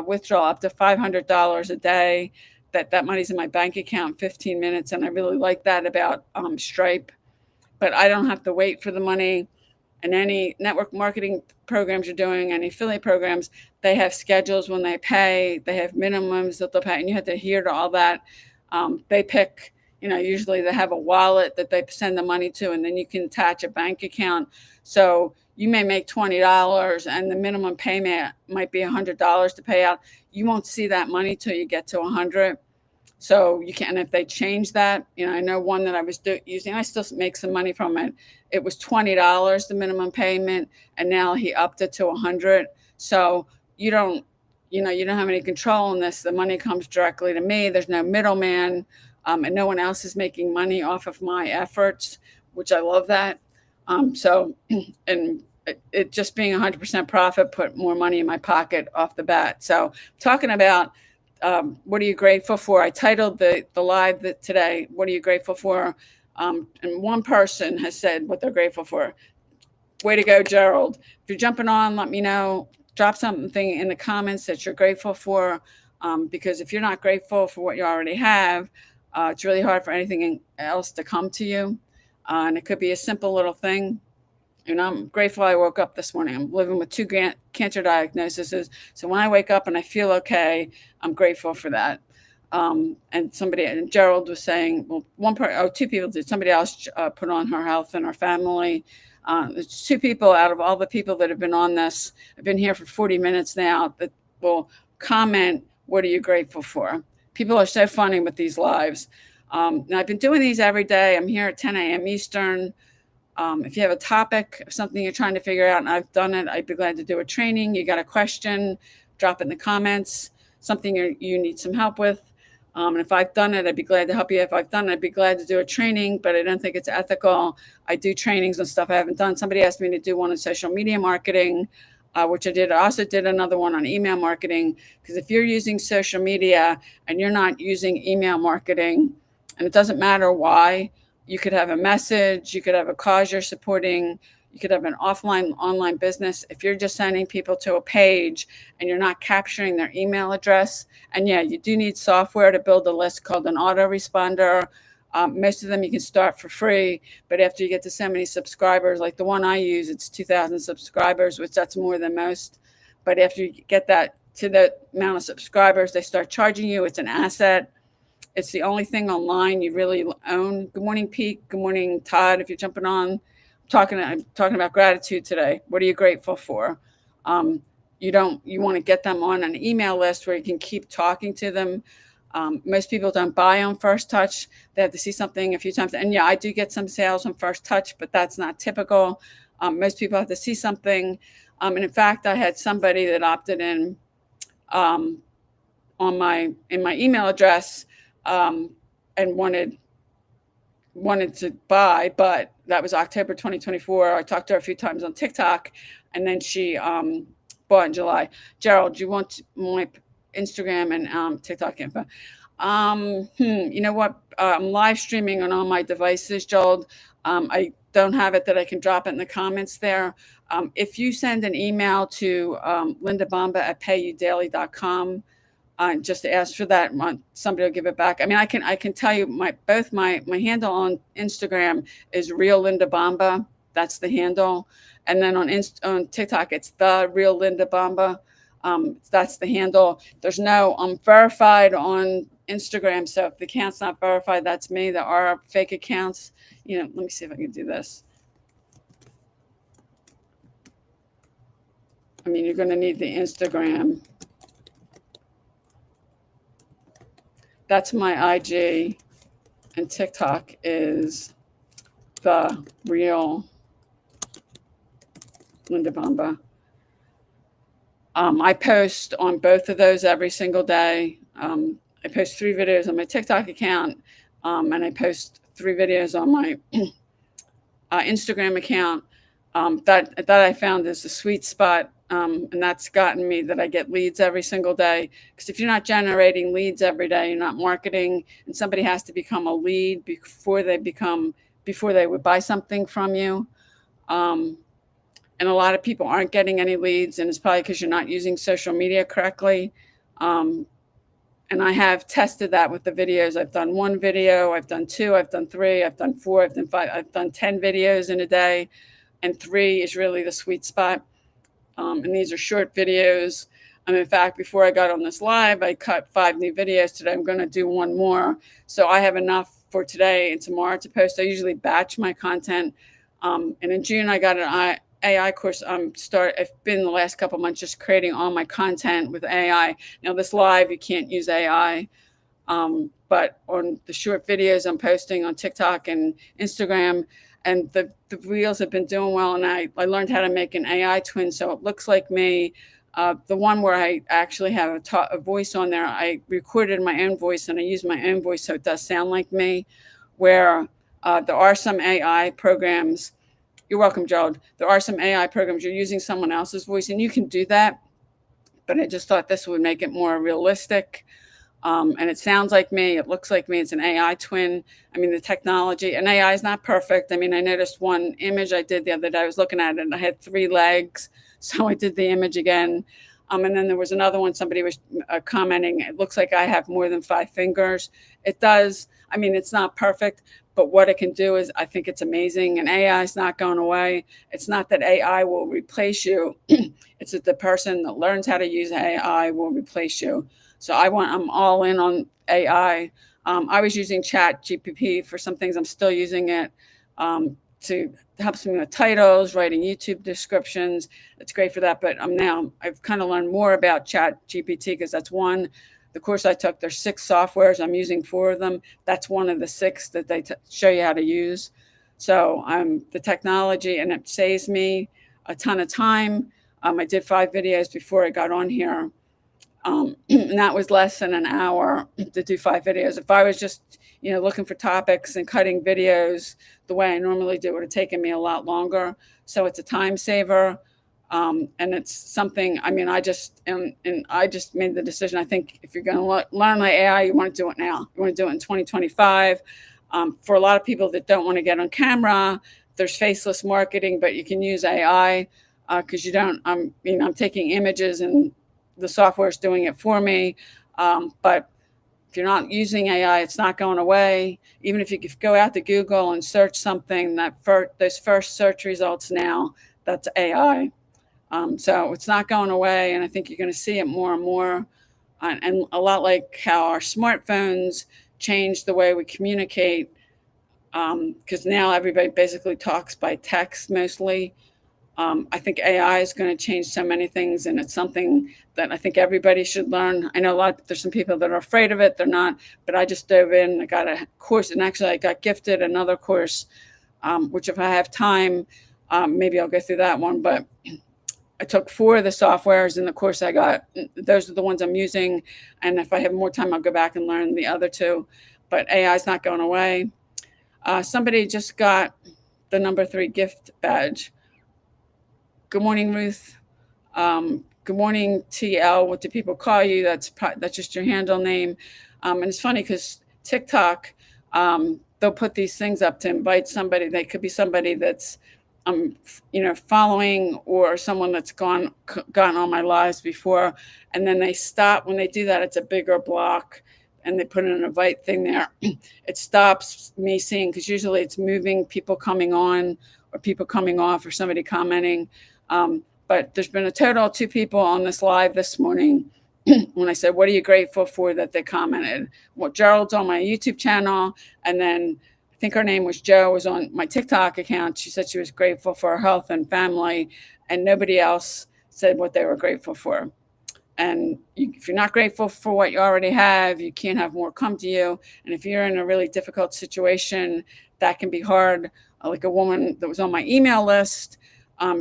withdraw up to $500 a day. That money's in my bank account in 15 minutes. And I really like that about Stripe. But I don't have to wait for the money. And any network marketing programs you're doing, any affiliate programs, they have schedules when they pay. They have minimums that they'll pay, and you have to adhere to all that. They pick, usually they have a wallet that they send the money to, and then you can attach a bank account. So you may make $20, and the minimum payment might be $100 to pay out. You won't see that money till you get to $100. So you can, if they change that, I know one that I was using, I still make some money from it. It was $20, the minimum payment, and now he upped it to $100. So you don't have any control in this. The money comes directly to me. There's no middleman. and no one else is making money off of my efforts, which I love that. So, and it just being 100% profit put more money in my pocket off the bat. So, talking about what are you grateful for? I titled the live today, "What are you grateful for?" And one person has said what they're grateful for. Way to go, Gerald. If you're jumping on, let me know. Drop something in the comments that you're grateful for. Because if you're not grateful for what you already have, it's really hard for anything else to come to you. And it could be a simple little thing. I'm grateful I woke up this morning. I'm living with two cancer diagnoses. So when I wake up and I feel okay, I'm grateful for that. And Gerald was saying, well, two people did. Somebody else put on her health and her family. There's two people out of all the people that have been on this. I've been here for 40 minutes now that will comment, what are you grateful for? People are so funny with these lives. And I've been doing these every day. I'm here at 10 a.m. Eastern. If you have a topic, something you're trying to figure out, and I've done it, I'd be glad to do a training. You got a question, drop it in the comments, something you need some help with. And if I've done it, I'd be glad to help you. If I've done it, I'd be glad to do a training, but I don't think it's ethical. I do trainings and stuff I haven't done. Somebody asked me to do one on social media marketing, which I did. I also did another one on email marketing, because if you're using social media and you're not using email marketing, and it doesn't matter why, you could have a message, you could have a cause you're supporting, you could have an online business. If you're just sending people to a page and you're not capturing their email address, and yeah, you do need software to build a list called an autoresponder. Most of them you can start for free, but after you get to so many subscribers, like the one I use, it's 2,000 subscribers, which that's more than most. But after you get that to the amount of subscribers, they start charging you. It's an asset. It's the only thing online you really own. Good morning, Pete. Good morning, Todd. If you're jumping on, I'm talking about gratitude today. What are you grateful for? You want to get them on an email list where you can keep talking to them. Most people don't buy on First Touch. They have to see something a few times. And yeah, I do get some sales on First Touch, but that's not typical. Most people have to see something. And in fact, I had somebody that opted in in my email address and wanted to buy, but that was October 2024. I talked to her a few times on TikTok, and then she bought in July. Gerald, you want my Instagram and TikTok info? You know what? I'm live streaming on all my devices, Gerald. I don't have it that I can drop it in the comments there. If you send an email to lindabomba@payudaily.com, just to ask for that, somebody will give it back. I mean, I can tell you my handle on Instagram is Real Linda Bomba. That's the handle, and then on TikTok it's the Real Linda Bomba. That's the handle. I'm verified on Instagram, so if the account's not verified, that's me. There are fake accounts. Let me see if I can do this. I mean, you're going to need the Instagram. That's my IG, and TikTok is the Real Linda Bomba. I post on both of those every single day. I post 3 videos on my TikTok account, and I post 3 videos on my Instagram account. That I found is the sweet spot. And that's gotten me that I get leads every single day. Because if you're not generating leads every day, you're not marketing, and somebody has to become a lead before they would buy something from you. And a lot of people aren't getting any leads, and it's probably because you're not using social media correctly. And I have tested that with the videos. I've done 1 video, I've done 2, I've done 3, I've done 4, I've done 5, I've done 10 videos in a day, and 3 is really the sweet spot. And these are short videos. In fact, before I got on this live, I cut 5 new videos today. I'm going to do 1 more. So I have enough for today and tomorrow to post. I usually batch my content. And in June, I got an AI course. I've been the last couple of months just creating all my content with AI. Now, this live, you can't use AI. But on the short videos I'm posting on TikTok and Instagram, and the reels have been doing well, and I learned how to make an AI twin so it looks like me. The one where I actually have a voice on there, I recorded my own voice and I use my own voice so it does sound like me. Where there are some AI programs. You're welcome, Gerald. There are some AI programs you're using someone else's voice, and you can do that. But I just thought this would make it more realistic. And it sounds like me. It looks like me. It's an AI twin. I mean, the technology and AI is not perfect. I mean, I noticed one image I did the other day. I was looking at it and I had 3 legs. So I did the image again. And then there was another one. Somebody was commenting, it looks like I have more than 5 fingers. It does. I mean, it's not perfect, but what it can do is I think it's amazing. And AI is not going away. It's not that AI will replace you. It's that the person that learns how to use AI will replace you. So I'm all in on AI. I was using Chat GPT for some things. I'm still using it to help me with titles, writing YouTube descriptions. It's great for that. But I've kind of learned more about Chat GPT because that's one. The course I took, there's 6 softwares. I'm using 4 of them. That's one of the 6 that they show you how to use. So the technology, and it saves me a ton of time. I did 5 videos before I got on here. And that was less than an hour to do 5 videos. If I was just, looking for topics and cutting videos the way I normally do, it would have taken me a lot longer. So it's a time saver. And it's something, I mean, I just made the decision. I think if you're going to learn my AI, you want to do it now. You want to do it in 2025. For a lot of people that don't want to get on camera, there's faceless marketing, but you can use AI because I'm taking images and the software is doing it for me. But if you're not using AI, it's not going away. Even if you go out to Google and search something, those first search results now, that's AI. So it's not going away, and I think you're going to see it more and more. And a lot like how our smartphones change the way we communicate, because now everybody basically talks by text mostly. I think AI is going to change so many things, and it's something that I think everybody should learn. I know there's some people that are afraid of it. They're not, but I just dove in. I got a course, and actually I got gifted another course, which if I have time, maybe I'll go through that one. But I took 4 of the softwares in the course I got. Those are the ones I'm using. And if I have more time, I'll go back and learn the other 2. But AI is not going away. Somebody just got the number 3 gift badge. Good morning, Ruth. Good morning, TL. What do people call you? That's just your handle name. And it's funny because TikTok, they'll put these things up to invite somebody. They could be somebody that's following, or someone that's gotten on my lives before, and then they stop. When they do that, it's a bigger block, and they put an invite thing there. It stops me seeing, because usually it's moving, people coming on or people coming off, or somebody commenting. But there's been a total of 2 people on this live this morning. When I said, what are you grateful for, that they commented. Well, Gerald's on my YouTube channel, and then I think her name was Joe, was on my TikTok account. She said she was grateful for her health and family, and nobody else said what they were grateful for. And if you're not grateful for what you already have, you can't have more come to you. And if you're in a really difficult situation, that can be hard. Like a woman that was on my email list,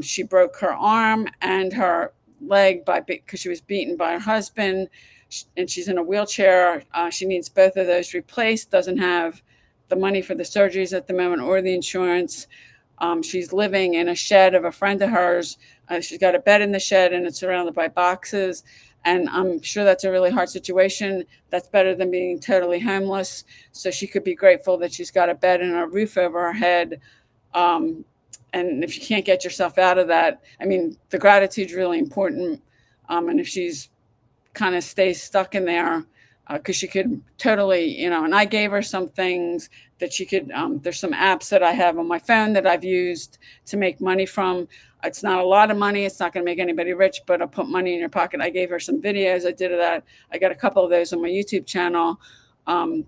she broke her arm and her leg because she was beaten by her husband, and she's in a wheelchair. She needs both of those replaced, doesn't have the money for the surgeries at the moment or the insurance. She's living in a shed of a friend of hers. She's got a bed in the shed, and it's surrounded by boxes. And I'm sure that's a really hard situation. That's better than being totally homeless. So she could be grateful that she's got a bed and a roof over her head. And if you can't get yourself out of that, I mean, the gratitude's really important. And if she's kind of stays stuck in there, because she could totally, and I gave her some things that she could, there's some apps that I have on my phone that I've used to make money from. It's not a lot of money. It's not going to make anybody rich, but I'll put money in your pocket. I gave her some videos. I did that. I got a couple of those on my YouTube channel. And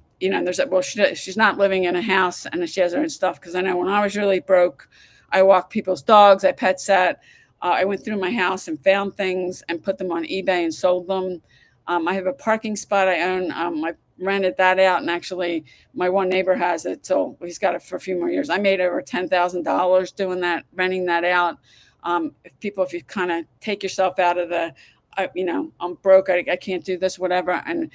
she's not living in a house, and she has her own stuff. Because I know when I was really broke, I walked people's dogs. I pet sat. I went through my house and found things and put them on eBay and sold them. I have a parking spot I own. I rented that out, and actually my one neighbor has it, so he's got it for a few more years. I made over $10,000 doing that, renting that out. If you kind of take yourself out of the, I'm broke, I can't do this, whatever, and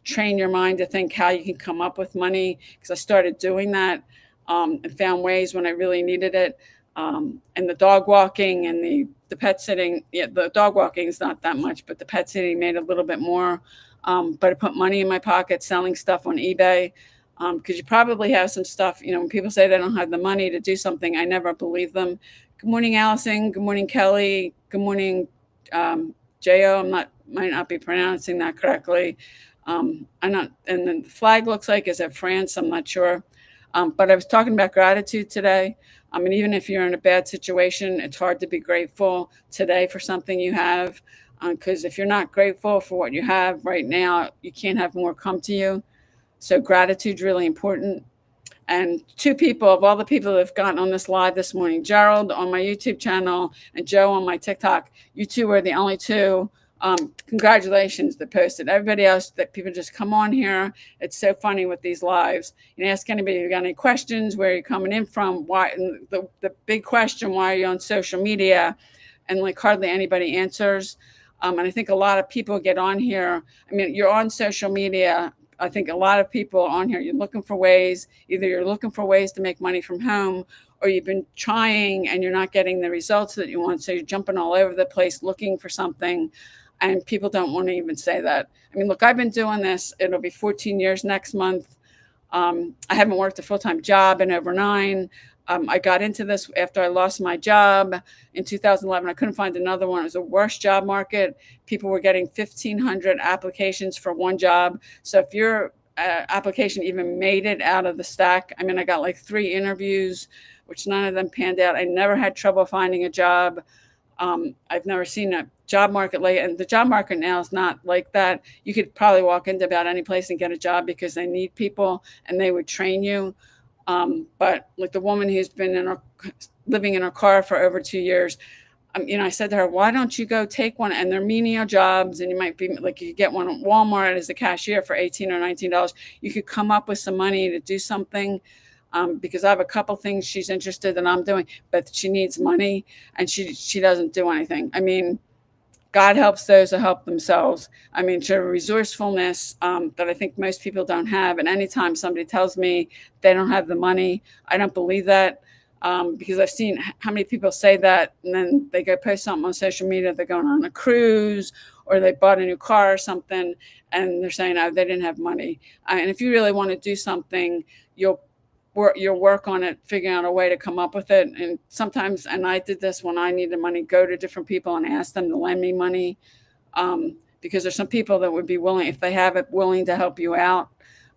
train your mind to think how you can come up with money. Because I started doing that, and found ways when I really needed it. And the dog walking and the pet sitting, yeah, the dog walking is not that much, but the pet sitting made a little bit more. But I put money in my pocket selling stuff on eBay. Because you probably have some stuff, when people say they don't have the money to do something, I never believe them. Good morning, Allison. Good morning, Kelly. Good morning, Jo. Might not be pronouncing that correctly. I'm not, and then the flag looks like is it France? I'm not sure. But I was talking about gratitude today. I mean, even if you're in a bad situation, it's hard to be grateful today for something you have. Because if you're not grateful for what you have right now, you can't have more come to you. So gratitude's really important. And two people of all the people that have gotten on this live this morning, Gerald on my YouTube channel and Joe on my TikTok, you two were the only two. Congratulations that posted. Everybody else, that people just come on here. It's so funny with these lives. You ask anybody if you got any questions, where you're coming in from, why, and the big question, why are you on social media? And like hardly anybody answers. And I think a lot of people get on here. I mean, you're on social media. I think a lot of people on here, you're looking for ways, either you're looking for ways to make money from home, or you've been trying and you're not getting the results that you want. So you're jumping all over the place looking for something. And people don't want to even say that. I mean, look, I've been doing this. It'll be 14 years next month. I haven't worked a full-time job in over 9. I got into this after I lost my job in 2011. I couldn't find another one. It was the worst job market. People were getting 1,500 applications for one job. So if your application even made it out of the stack, I mean, I got like 3 interviews, which none of them panned out. I never had trouble finding a job. I've never seen a job market and the job market now is not like that. You could probably walk into about any place and get a job because they need people and they would train you. But like the woman who's been living in her car for over 2 years, I said to her, why don't you go take one? And they're menial jobs, and you might be like, you could get one at Walmart as a cashier for $18 or $19. You could come up with some money to do something. Because I have a couple things she's interested in I'm doing, but she needs money and she doesn't do anything. I mean, God helps those who help themselves. I mean, she has resourcefulness that I think most people don't have. And anytime somebody tells me they don't have the money, I don't believe that, because I've seen how many people say that, and then they go post something on social media. They're going on a cruise or they bought a new car or something, and they're saying, oh, they didn't have money. And if you really want to do something, you'll work on it, figuring out a way to come up with it. And sometimes, and I did this when I needed money, go to different people and ask them to lend me money, because there's some people that would be willing, if they have it, willing to help you out.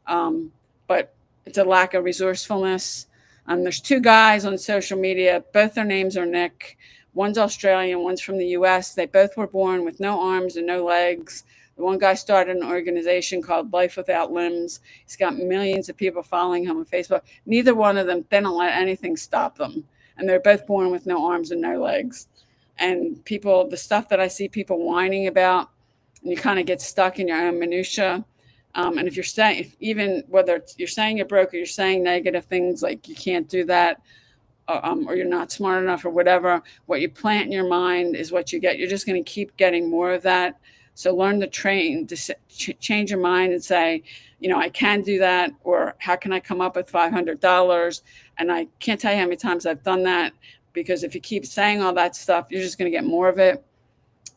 But it's a lack of resourcefulness. There's 2 guys on social media. Both their names are Nick. One's Australian, one's from the US. They both were born with no arms and no legs. The one guy started an organization called Life Without Limbs. He's got millions of people following him on Facebook. Neither one of them, they don't let anything stop them. And they're both born with no arms and no legs. And people, the stuff that I see people whining about, and you kind of get stuck in your own minutia. And if you're saying, even whether you're saying you're broke or you're saying negative things like you can't do that, or you're not smart enough or whatever, what you plant in your mind is what you get. You're just going to keep getting more of that. So learn to change your mind and say, I can do that, or how can I come up with $500? And I can't tell you how many times I've done that, because if you keep saying all that stuff, you're just going to get more of it.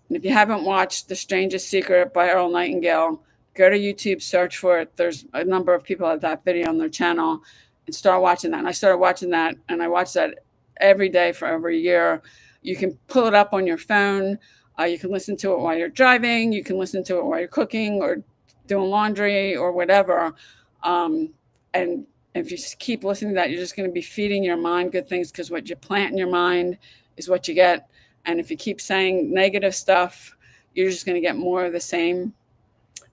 And if you haven't watched The Strangest Secret by Earl Nightingale, go to YouTube, search for it. There's a number of people have that video on their channel, and start watching that. And I started watching that, and I watched that every day for over a year. You can pull it up on your phone. You can listen to it while you're driving. You can listen to it while you're cooking or doing laundry or whatever. And if you just keep listening to that, you're just going to be feeding your mind good things, because what you plant in your mind is what you get. And if you keep saying negative stuff, you're just going to get more of the same.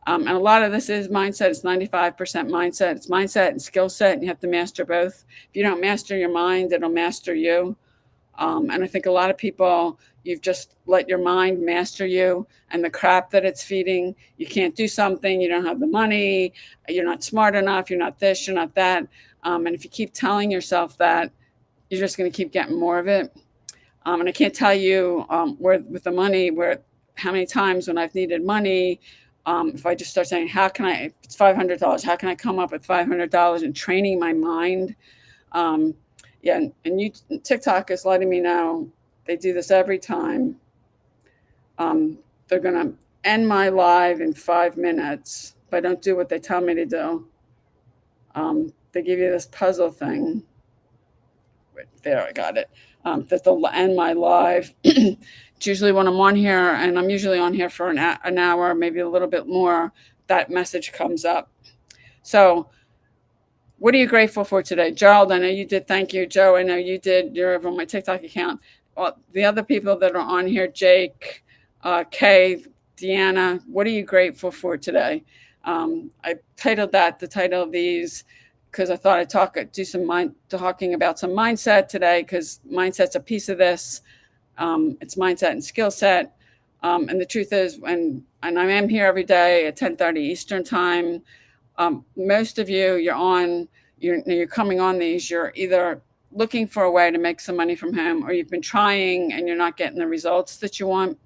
And a lot of this is mindset. It's 95% mindset. It's mindset and skill set, and you have to master both. If you don't master your mind, it'll master you. And I think a lot of people, you've just let your mind master you and the crap that it's feeding. You can't do something. You don't have the money. You're not smart enough. You're not this. You're not that. And if you keep telling yourself that, you're just going to keep getting more of it. And I can't tell you where with the money, where how many times when I've needed money, if I just start saying, how can I, if it's $500, how can I come up with $500, and training my mind. Um, yeah, and you, TikTok is letting me know they do this every time. They're going to end my live in 5 minutes if I don't do what they tell me to do. They give you this puzzle thing. Right there, I got it. That they'll end my live. It's usually when I'm on here, and I'm usually on here for an hour, maybe a little bit more, that message comes up. So, what are you grateful for today? Gerald, I know you did. Thank you. Joe, I know you did. You're over on my TikTok account. Well, the other people that are on here, Jake, Kay, Deanna, what are you grateful for today? I titled that the title of these because I thought I'd do some talking about some mindset today, because mindset's a piece of this. It's mindset and skill set. And the truth is, and I am here every day at 10:30 Eastern time. Most of you, you're coming on these. You're either looking for a way to make some money from home, or you've been trying and you're not getting the results that you want.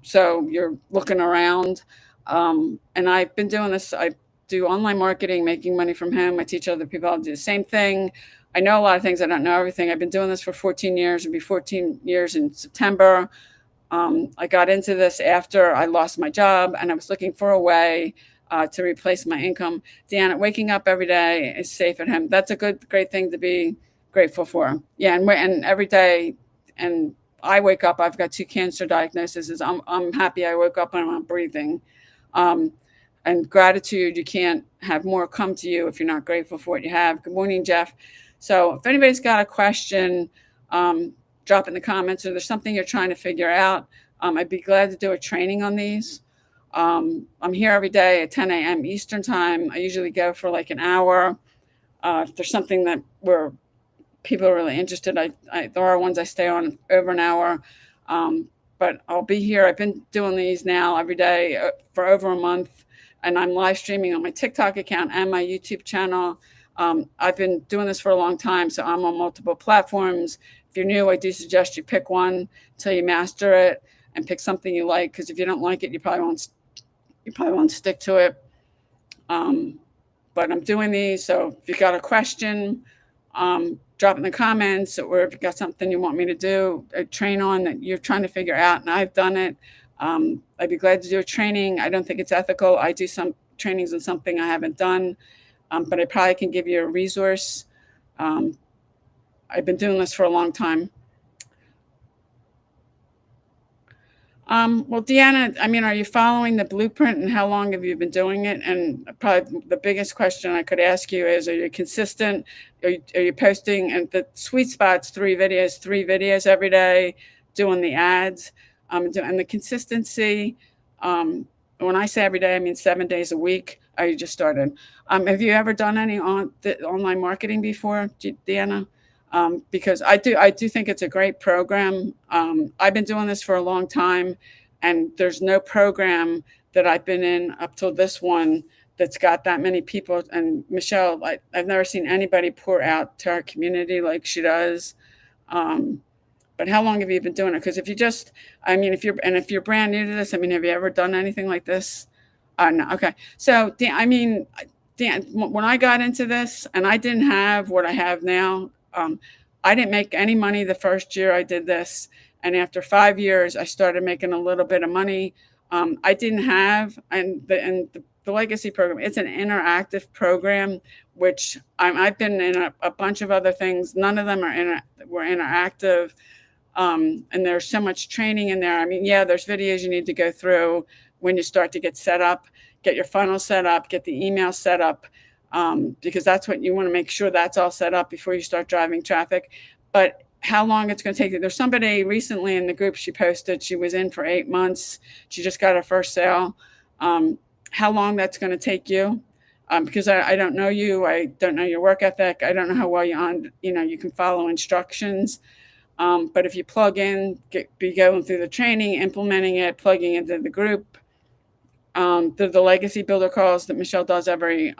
So you're looking around. And I've been doing this. I do online marketing, making money from home. I teach other people how to do the same thing. I know a lot of things. I don't know everything. I've been doing this for 14 years. It'll be 14 years in September. I got into this after I lost my job, and I was looking for a way to replace my income. Deanna, waking up every day is safe at home. That's a great thing to be grateful for. Yeah, and every day, and I wake up. I've got 2 cancer diagnoses. I'm happy I woke up and I'm breathing. Um, and gratitude, you can't have more come to you if you're not grateful for what you have. Good morning, Jeff. So if anybody's got a question, drop in the comments, or there's something you're trying to figure out. I'd be glad to do a training on these. I'm here every day at 10 a.m. Eastern time. I usually go for like an hour. If there's something that where people are really interested, there are ones I stay on over an hour. But I'll be here. I've been doing these now every day for over a month, and I'm live streaming on my TikTok account and my YouTube channel. I've been doing this for a long time, so I'm on multiple platforms. If you're new, I do suggest you pick one until you master it, and pick something you like, because if you don't like it, you probably won't stick to it. But I'm doing these, so if you got a question, drop in the comments, or if you got something you want me to do a train on that you're trying to figure out, and I've done it, I'd be glad to do a training. I don't think it's ethical. I do some trainings on something I haven't done, but I probably can give you a resource. I've been doing this for a long time. Well, Deanna, I mean, are you following the blueprint, and how long have you been doing it? And probably the biggest question I could ask you is, are you consistent? Are you posting? And the sweet spot's 3 videos every day, doing the ads, and the consistency. When I say every day, I mean 7 days a week. Or you just started? Have you ever done any online marketing before, Deanna? Because I do think it's a great program. I've been doing this for a long time, and there's no program that I've been in up till this one that's got that many people. And Michelle, I've never seen anybody pour out to our community like she does. But how long have you been doing it? Because if you're brand new to this, I mean, have you ever done anything like this? No. Okay. So, Dan, when I got into this, and I didn't have what I have now, I didn't make any money the first year I did this. And after 5 years, I started making a little bit of money. I didn't have, and the legacy program, it's an interactive program, which I've been in a bunch of other things. None of them were interactive. And there's so much training in there. I mean, yeah, there's videos you need to go through when you start to get set up, get your funnel set up, get the email set up, because that's what you want to make sure that's all set up before you start driving traffic. But how long it's going to take? There's somebody recently in the group, she posted she was in for 8 months. She just got her first sale. How long that's going to take you? Because I don't know you. I don't know your work ethic. I don't know how well you can follow instructions. But if you plug in, be going through the training, implementing it, plugging into the group, the legacy builder calls that Michelle does every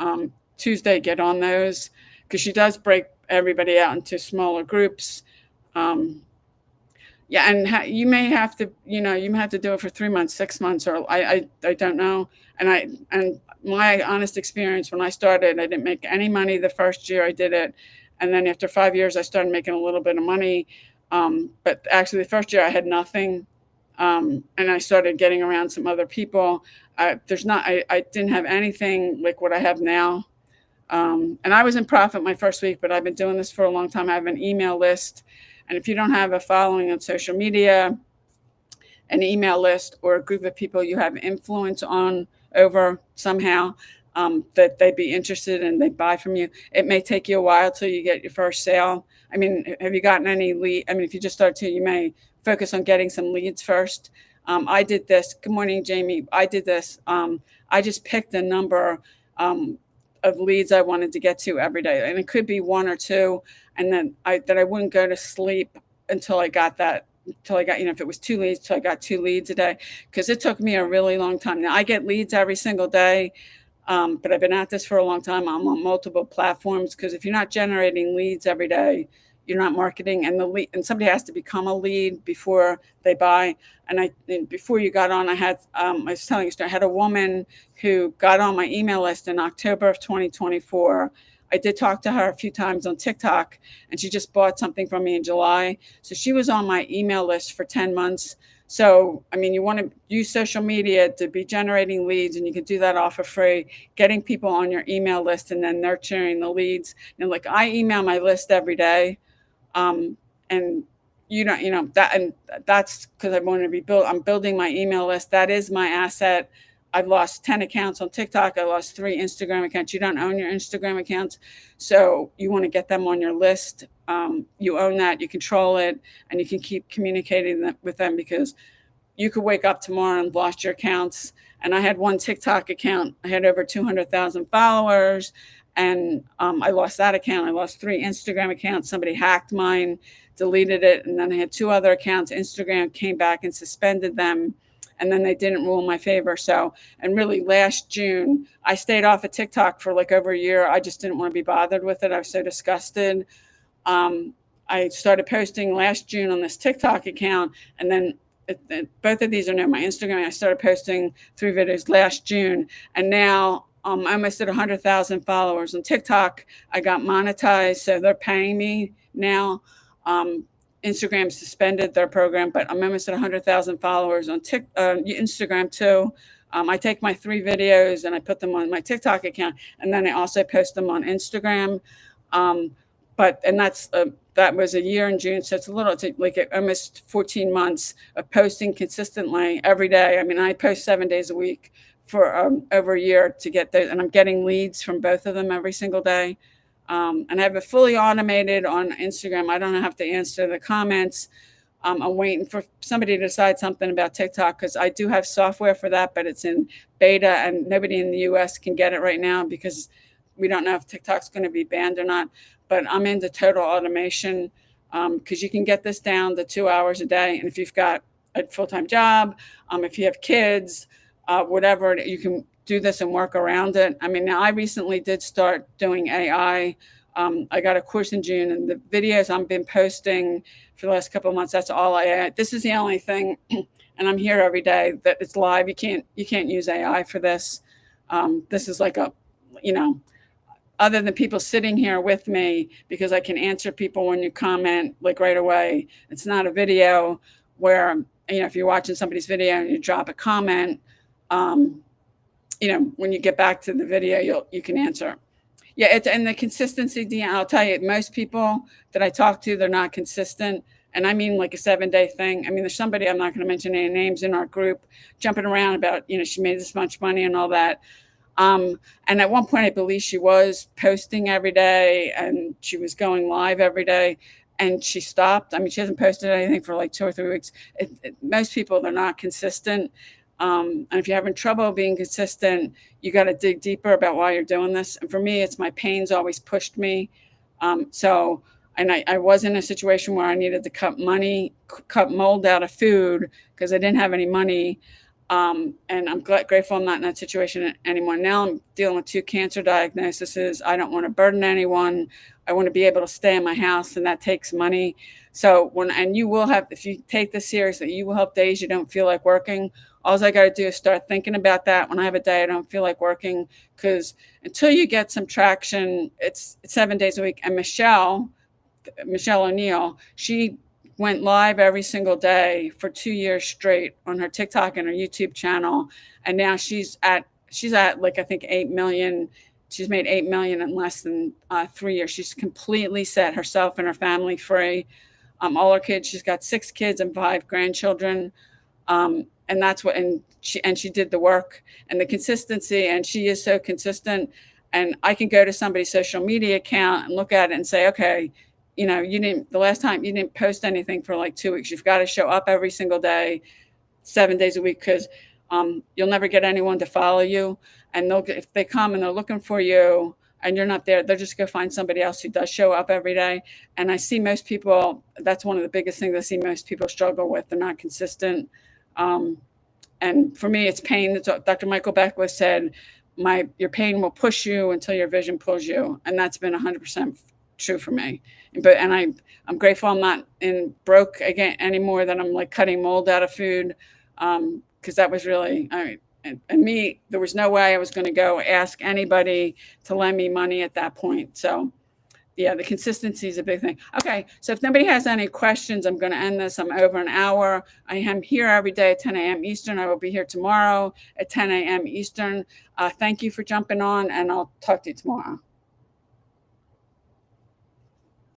Tuesday, get on those, because she does break everybody out into smaller groups. Yeah, and you may have to, you may have to do it for 3 months, 6 months, or I don't know. And my honest experience when I started, I didn't make any money the first year I did it, and then after 5 years, I started making a little bit of money. But actually, the first year I had nothing, and I started getting around some other people. I didn't have anything like what I have now. And I was in profit my first week, but I've been doing this for a long time. I have an email list. And if you don't have a following on social media, an email list, or a group of people you have influence on over somehow, that they'd be interested and they buy from you, it may take you a while till you get your first sale. I mean, have you gotten any lead? I mean, if you just start to, you may focus on getting some leads first. I did this. Good morning, Jamie. I did this. I just picked a number of leads I wanted to get to every day, and it could be one or two, and then I wouldn't go to sleep until I got that. Until I got, if it was 2 leads, till I got 2 leads a day, because it took me a really long time. Now I get leads every single day, but I've been at this for a long time. I'm on multiple platforms, because if you're not generating leads every day, you're not marketing, and the lead, and somebody has to become a lead before they buy. And before you got on, I was telling you, I had a woman who got on my email list in October of 2024. I did talk to her a few times on TikTok, and she just bought something from me in July. So she was on my email list for 10 months. So, I mean, you want to use social media to be generating leads, and you can do that all for free, getting people on your email list and then nurturing the leads. And like, I email my list every day. And that, and that's because I want to be I'm building my email list. That is my asset. I've lost 10 accounts on TikTok. I lost 3 Instagram accounts. You don't own your Instagram accounts, so you want to get them on your list. You own that, you control it, and you can keep communicating with them, because you could wake up tomorrow and lost your accounts. And I had one TikTok account. I had over 200,000 followers, and I lost that account. I lost 3 Instagram accounts. Somebody hacked mine, deleted it, and then I had 2 other accounts. Instagram came back and suspended them, and then they didn't rule in my favor. So, and really last June, I stayed off of TikTok for like over a year. I just didn't want to be bothered with it. I was so disgusted. I started posting last June on this TikTok account, and then both of these are now my Instagram. I started posting 3 videos last June, and now I'm almost at 100,000 followers on TikTok. I got monetized, so they're paying me now. Instagram suspended their program, but I'm almost at 100,000 followers on Instagram too. I take my 3 videos and I put them on my TikTok account, and then I also post them on Instagram. And that was a year in June, so it's like almost 14 months of posting consistently every day. I mean, I post 7 days a week for over a year to get those, and I'm getting leads from both of them every single day. And I have it fully automated on Instagram. I don't have to answer the comments. I'm waiting for somebody to decide something about TikTok, because I do have software for that, but it's in beta, and nobody in the US can get it right now, because we don't know if TikTok's going to be banned or not. But I'm into total automation, because you can get this down to 2 hours a day. And if you've got a full-time job, if you have kids, whatever, you can do this and work around it. I mean, now I recently did start doing AI. I got a course in June, and the videos I've been posting for the last couple of months, that's all AI. This is the only thing, and I'm here every day, that it's live. You can't use AI for this. This is like other than people sitting here with me, because I can answer people when you comment like right away. It's not a video where, if you're watching somebody's video and you drop a comment, when you get back to the video, you can answer. Yeah, and the consistency, Deanna, I'll tell you, most people that I talk to, they're not consistent. And I mean like a 7-day thing. I mean, there's somebody, I'm not going to mention any names, in our group jumping around about, she made this much money and all that. And at one point, I believe she was posting every day, and she was going live every day, and she stopped. I mean, she hasn't posted anything for like 2 or 3 weeks. Most people, they're not consistent. And if you're having trouble being consistent, you got to dig deeper about why you're doing this. And for me, it's my pains always pushed me. And I was in a situation where I needed to cut mold out of food, because I didn't have any money. And I'm grateful I'm not in that situation anymore. Now I'm dealing with 2 cancer diagnoses. I don't want to burden anyone. I want to be able to stay in my house, and that takes money. So and you will have, if you take this seriously, you will have days you don't feel like working. All I got to do is start thinking about that when I have a day I don't feel like working, because until you get some traction, it's 7 days a week. And Michelle O'Neill, she went live every single day for 2 years straight on her TikTok and her YouTube channel. And now she's at like, I think 8 million. She's made 8 million in less than 3 years. She's completely set herself and her family free. All her kids, she's got 6 kids and 5 grandchildren. And that's what, and she did the work and the consistency, and she is so consistent. And I can go to somebody's social media account and look at it and say, okay, the last time you didn't post anything for like 2 weeks. You've got to show up every single day, 7 days a week, because you'll never get anyone to follow you. And if they come and they're looking for you and you're not there, they'll just go find somebody else who does show up every day. And I see most people, that's one of the biggest things I see most people struggle with. They're not consistent. And for me, it's pain. Dr. Michael Beckwith said, your pain will push you until your vision pulls you. And that's been 100% true for me. And I'm grateful I'm not in broke again anymore, that I'm like cutting mold out of food. Because that was really, and me, there was no way I was going to go ask anybody to lend me money at that point. So yeah, the consistency is a big thing. Okay, so if nobody has any questions, I'm going to end this. I'm over an hour. I am here every day at 10 a.m. Eastern. I will be here tomorrow at 10 a.m. Eastern. Thank you for jumping on, and I'll talk to you tomorrow.